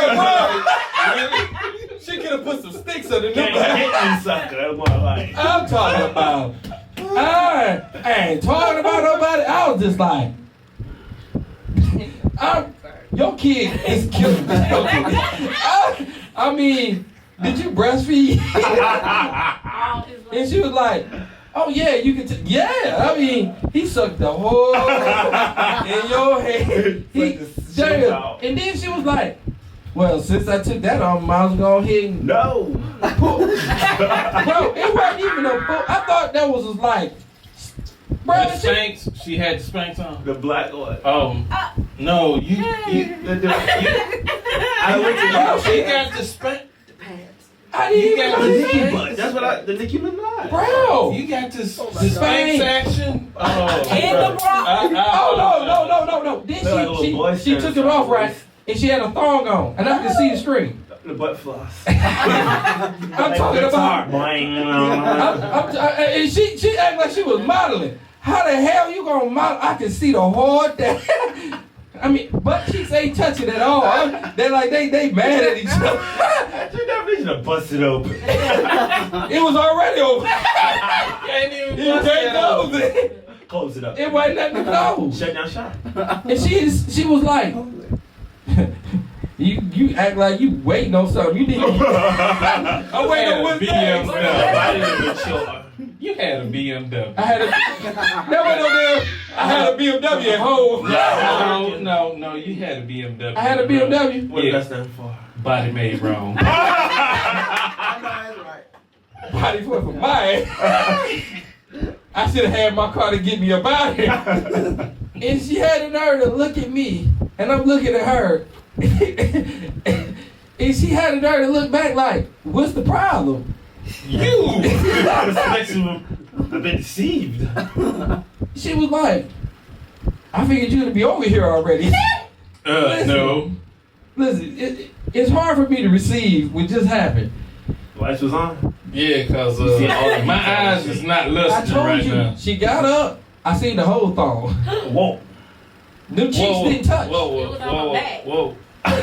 She could have put some sticks under Can't them. hit me, sucker. That's what I like. I'm talking about. I ain't talking about nobody. I was just like, your kid is killing me. I mean, did you breastfeed? And she was like, "Oh yeah, you can." Yeah, I mean, he sucked the whole in your head. And then she was like, "Well, since I took that off, I was going ahead and No. bro, it wasn't even a book. I thought that was like, bro, The Spanx, she had the Spanx on. The black one. No, you I went to she got the Spanx. I didn't even got the know Nicki that. butt. That's what the Nicki Minaj. Bro. You got the Spanx. Spanx action. Oh, And the bra. No. Then They're like little boy she took it standards. off right, and she had a thong on, and I could see the screen. The butt floss. I'm talking about. And she acted like she was modeling. How the hell you gonna model? I can see the whole thing. I mean, butt cheeks ain't touching at all. They're like they mad at each other. You never need to bust it open. It was already over. You can't close it. Close it up. It wasn't nothing to close. Shut down shop. And she was like, you act like you waiting on something. You didn't. I'm waiting on one thing. I didn't even chill. You had a BMW. I had a BMW at home. No, you had a BMW. I had a BMW. What does that stand for? Body made wrong. Body for mine. I should have had my car to get me up out here. And she had the nerve to look at me, and I'm looking at her. And she had the nerve to look back like, "What's the problem?" I've been deceived. She was like, "I figured you to be over here already." No. Listen, it's hard for me to receive what just happened. Lights was on. Yeah, cause see all the my details. eyes is not I lusting told right you, now. she got up. I seen the whole thong. Whoa. Them cheeks didn't touch. Whoa. Hold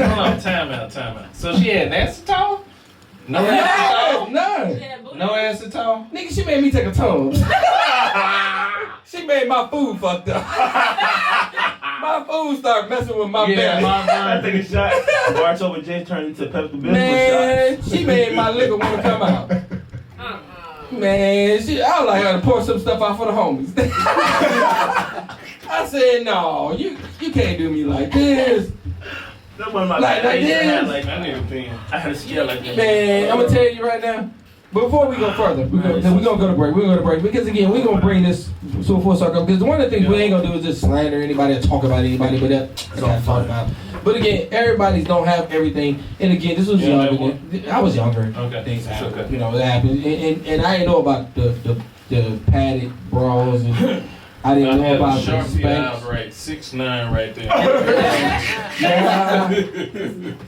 on, time out. So she had acetone? No acetone? None. No acetone? Nigga, she made me take a tone. She made my food fucked up. My food started messing with my belly. I take a shot. March over James turned into Pepto Bismol Man, shots. she made my liquor want to come out. Man, I was like her to pour some stuff out for the homies. I said, no, you can't do me like this. That one of my Like I used to have, this? I need a pen. I had a scale like that. Man, I'm gonna tell you right now. Before we go further, we're gonna go to break. We're gonna go to break because again, we're gonna bring this to a full circle. Because one of the things we ain't gonna do is just slander anybody or talk about anybody, but that's all talk about. But again, everybody's don't have everything. And again, this was younger. I was younger. Okay. Things happen. Okay. You know, it happened. And I didn't know about the padded bras and I didn't know about the Spanx. Right, 6'9" right there.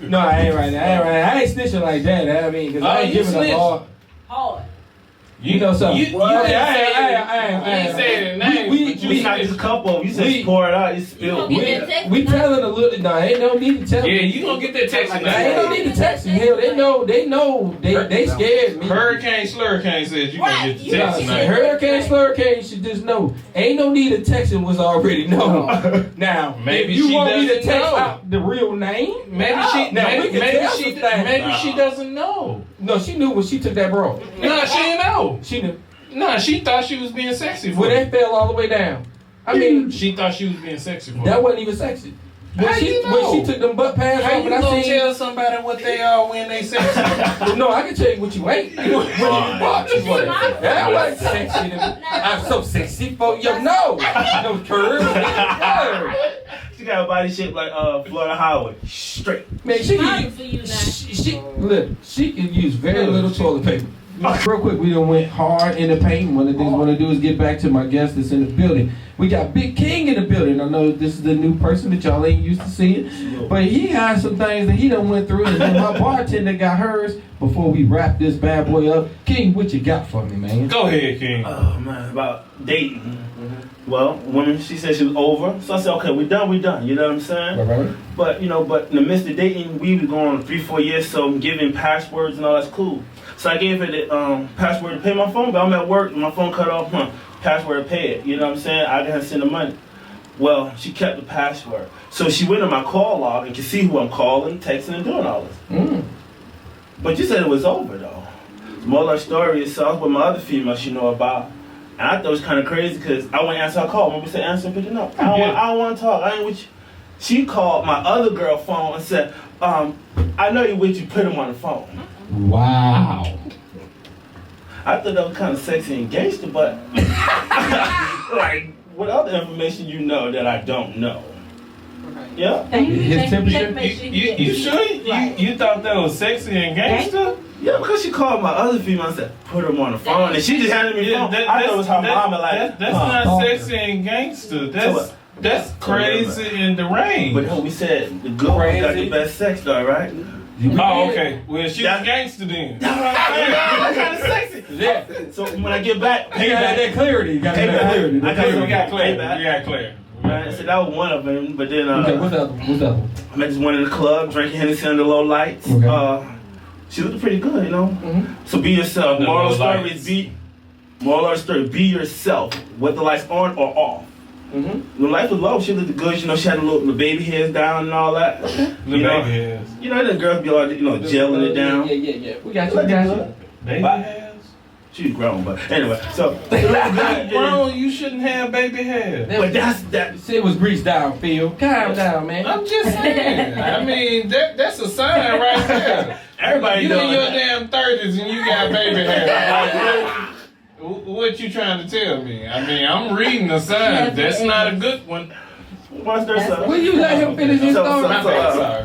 No, I ain't right now. I ain't snitching like that. I mean, because I ain't you giving snitched. up all. Hard. You know something? You didn't say the name. We not just a couple. You said pour it out. You spilled. We telling a little. No, ain't no need to tell. Yeah, you gonna get that text. Ain't no need to text him. Hell, they know. They scared me. Hurricane Slurricane says you gonna get the text tonight. Hurricane Slurricane should just know. Ain't no need to text him was already known. Now, Maybe if you she want me to doesn't text know. out the real name, Maybe she. Now, we can tell some things. Maybe she doesn't know. No, she knew when she took that bro. Nah, she didn't know. She knew. Nah, she thought she was being sexy for When it. they fell all the way down. I mean, She thought she was being sexy for that it. wasn't even sexy. How you know? When she took them butt pads How off, you and I gonna seen. tell somebody what they are when they sexy? No, I can tell you what you ain't. What you watch is what. That wasn't sexy to me. I'm so sexy for your nose. No curves. She got a body shaped like Florida Highway. Straight. Man, she Sorry can for you now. she can use very little toilet paper. Real quick, we done went hard in the paint. One of the things I want to do is get back to my guest that's in the building. We got Big King in the building. I know this is the new person that y'all ain't used to seeing, but he has some things that he done went through, and then my bartender got hers. Before we wrap this bad boy up, King, what you got for me, man? Go ahead, King. Oh man, about dating. Well, woman, she said she was over, so I said, okay, we done. You know what I'm saying? Right. But but in the midst of dating, we were going 3-4 years, so giving passwords and all that's cool. So I gave her the password to pay my phone bill. I'm at work, and my phone cut off. Password to pay it. You know what I'm saying? I didn't send the money. Well, she kept the password, so she went on my call log and could see who I'm calling, texting, and doing all this. But you said it was over though. The moral of the story is, so I was with my other female she know about. And I thought it was kind of crazy because I wouldn't answer her call. When we said answer, pick it up. I don't want to talk. I ain't with you. She called my other girl phone and said, I know you with you, put him on the phone. Wow. I thought that was kind of sexy and gangster, but like, what other information you know that I don't know? Yeah? His temperature? You sure? You thought that was sexy and gangster? Yeah, because she called my other female and said, put him on the phone, and she just handed me the phone. I thought it was her mama like, that's not sexy and gangster. That's crazy and deranged. But we said the good one got the best sex though, right? Oh, okay. Well, she was gangster then. That's kind of sexy. Yeah. So when I get back, You got that clarity. You got that clarity. I got We payback. got clear. Right, so that was one of them. But then Okay, what's the other one? I met this one in the club, drinking Hennessy under low lights. Okay. She looked pretty good, you know. Mm-hmm. So be yourself. Under Moral low of the story lights. is moral of the story, be yourself. Whether the lights on or off. Mm-hmm. The light was low. She looked good. You know, she had the baby hairs down and all that. The You know, baby hairs. You know, the girls be all, gelling it down. Yeah. We got you. Baby But- hairs? She's grown, but anyway. So, Bro, you shouldn't have baby hairs. but that's that. Say it was greased down, Phil. Calm down, man. I'm just saying. I mean, that's a sign right there. Everybody You doing in your that. damn 30s and you got baby hair. Like, what you trying to tell me? I mean, I'm reading the sign. That's not a good one. Once there's a, Will you let him finish his So- story? so- My bad, sorry.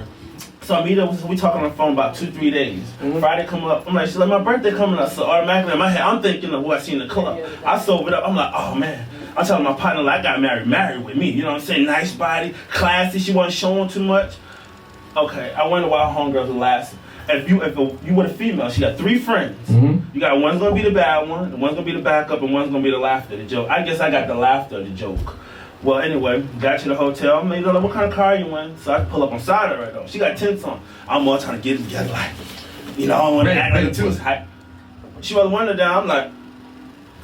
So I meet her, we talk on the phone about 2-3 days. Friday come up, I'm like, she's like, my birthday coming up. So automatically in my head, I'm thinking of who I seen in the club. I sobered up, I'm like, oh man. I telling my partner, like, I got married with me. You know what I'm saying? Nice body, classy, she wasn't showing too much. Okay, I wonder why homegirls are last. If you were a female, she got 3 friends. You got one's gonna be the bad one, one's gonna be the backup, and one's gonna be the laughter, the joke. I guess I got the laughter, the joke. Well, anyway, got to the hotel. I'm like, what kind of car you in? So I pull up on side of her though. She got tints on. I'm all trying to get it together, like, I don't want to act like too high. She was window down. I'm like,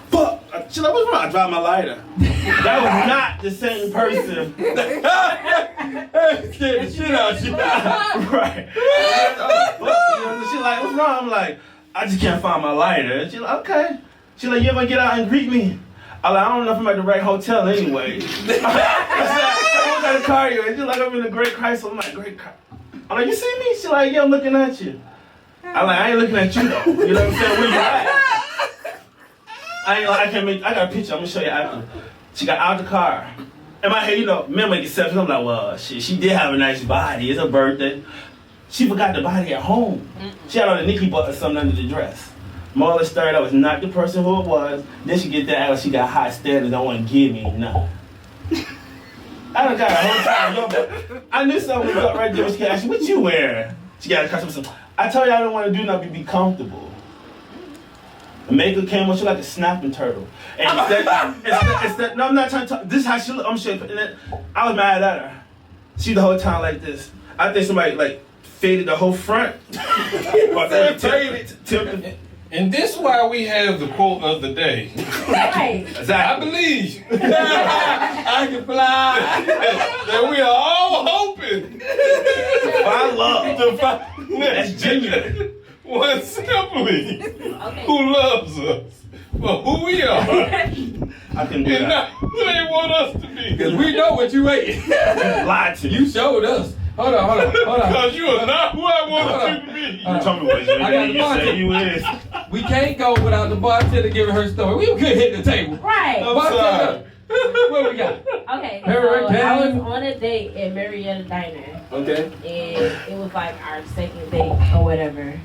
fuck. She's like, what's wrong? I dropped my lighter. That was not the same person. Scared the shit out you. Right. She's like, what's wrong? I'm like, I just can't find my lighter. She's like, okay. She's like, you ever get out and greet me? I'm like, I don't know if I'm at the right hotel anyway. I said, what kind of car you in? She's like, I'm in the Great Chrysler. I'm like, Great Chrysler. I'm like, you see me? She's like, yeah, I'm looking at you. I'm like, I ain't looking at you though. You know what I'm saying? Where you at? I got a picture. I'm gonna show you after. She got out the car. In my head, men make exceptions. I'm like, well, shit, she did have a nice body. It's her birthday. She forgot the body at home. She had on a Nikki butt or something under the dress. Moral of the story, that was not the person who it was. Then she get that out, she got high standards, don't want to give me nothing. I done got a whole time. I knew something was up right there. She asked me, what you wearing? She got a customer. I told you I don't want to do nothing, be comfortable. Jamaica came on, she like a snapping turtle. And it's that, no, I'm not trying to talk. This is how she look. I'm sure. And then I was mad at her. She the whole time like this. I think somebody like faded the whole front. And this is why we have the quote of the day. Right. I believe I can fly. That we are all hoping I love. to find That's genuine. one simply Okay. who loves us for who we are I can do and that. not who they want us to Because be. we know what you ate. Lied to You showed us. Hold on. Because you are not who I wanted you to be. You told me what you I got the you say market. you is. We can't go without the bartender giving her story. We could hit the table. Right. Bartender, what we got? Okay. So Hurricane. I was on a date at Marietta Diner, Okay. and it was like our second date or whatever. And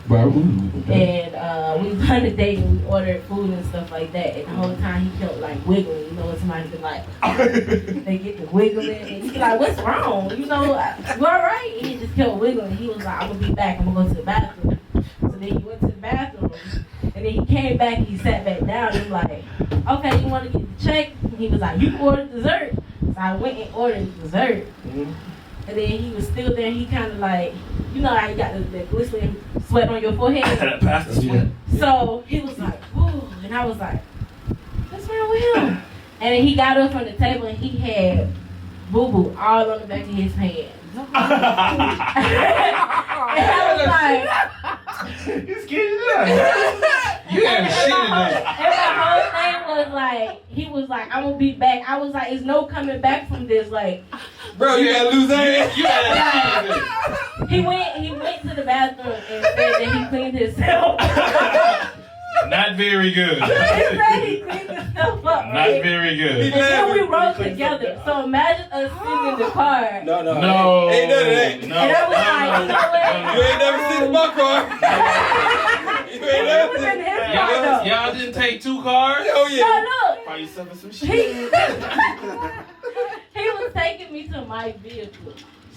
we was on a date and we ordered food and stuff like that. And the whole time he kept like wiggling. You know, when somebody be like, they get to wiggling, and he be like, "What's wrong? You know, you all right?" And he just kept wiggling. He was like, "I'm gonna be back. I'm gonna go to the bathroom." So then he went to the bathroom, and then he came back. He sat back down. And was like, "Okay, you want to get the check?" And he was like, "You ordered dessert." So I went and ordered dessert. And then he was still there. He kind of like, you know how you got the glistening sweat on your forehead. Pass the sweat. So he was like, "Ooh," and I was like, "What's wrong with him?" And then he got up from the table and he had boo-boo all on the back of his pants. And I was like, He's getting it. You had and shit my whole thing was like, he was like, "I'm gonna be back." I was like, "There's no coming back from this." Like, Bro, you had to lose ass. You had shit in he went to the bathroom and said that he cleaned himself. Not very good. He said he cleaned himself up. Not Right? very good. And then we rode together. So imagine us sitting in the car. No. No. Ain't none of that. And I was like, "You know what?" You ain't never seen my car. You ain't He never was seen. in his car though. Y'all didn't take 2 cars? Oh So yeah. look, Buy yourself some he, shit. he was taking me to my vehicle.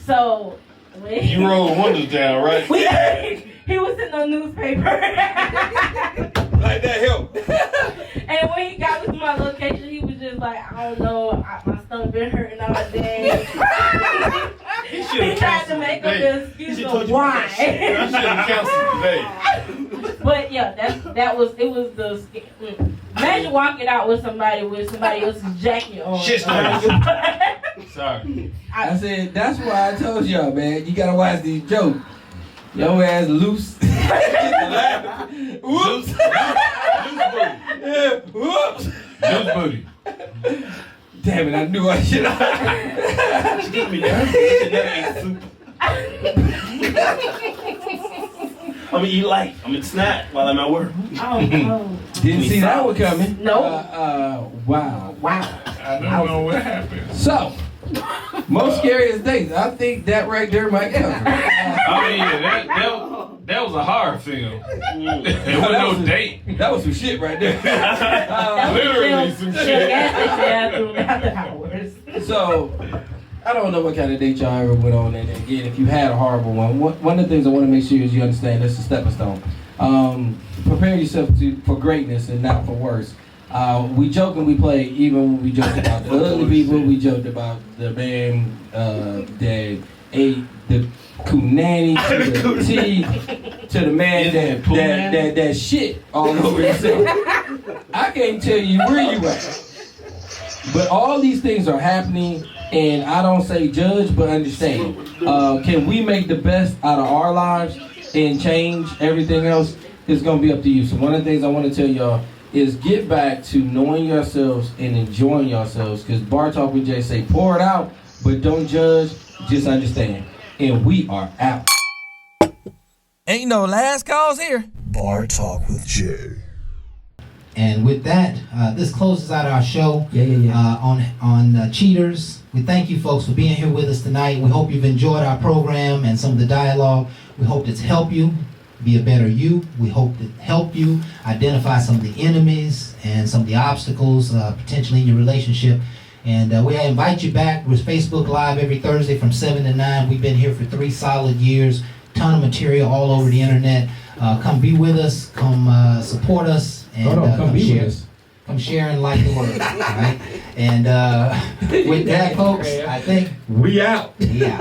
So when You rolled windows down, right? he was in the newspaper. Like that help. And when he got me to my location, he was just like, "I don't know, my stomach been hurting all day." He tried to make up an excuse of why. I should have canceled today. But yeah, it was the. Imagine walking out with somebody else's jacket on. Shit Sorry. I said, that's why I told y'all, man, you gotta watch these jokes. Your ass loose. Whoops. Yeah, whoops. Loose booty. Damn it, I knew I should have. She get me there. That ain't I'm gonna eat light. I'm gonna snack while I'm at work. Oh no. Didn't see that one coming. No. Wow. I don't know what happened. So, most scariest dates. I think that right there might cover. I mean, yeah, that was a horror film. It wasn't no date. That was some shit right there. Literally some shit. After hours. So, I don't know what kind of date y'all ever went on, and again, if you had a horrible one of the things I want to make sure is you understand that's a stepping stone. Prepare yourself for greatness and not for worse. We joke and we play, even when we joked about the ugly people, we joked about the man that ate the Kunani to the T to the man that shit all over himself. I can't tell you where you at. But all these things are happening, and I don't say judge, but understand. Can we make the best out of our lives and change everything else? It's going to be up to you. So one of the things I want to tell y'all is get back to knowing yourselves and enjoying yourselves. Because Bar Talk with Jay say, pour it out, but don't judge, just understand. And we are out. Ain't no last calls here. Bar Talk with Jay. And with that, this closes out our show Yeah. on Cheaters. We thank you folks for being here with us tonight. We hope you've enjoyed our program and some of the dialogue. We hope it's helped you be a better you. We hope to help you identify some of the enemies and some of the obstacles potentially in your relationship. And we invite you back. We're Facebook Live every Thursday from 7 to 9. We've been here for 3 solid years. Ton of material all over the internet. Come be with us. Come support us. and come be share. with us. Come share and like the word. All right? And with that, folks, I think we out. we out.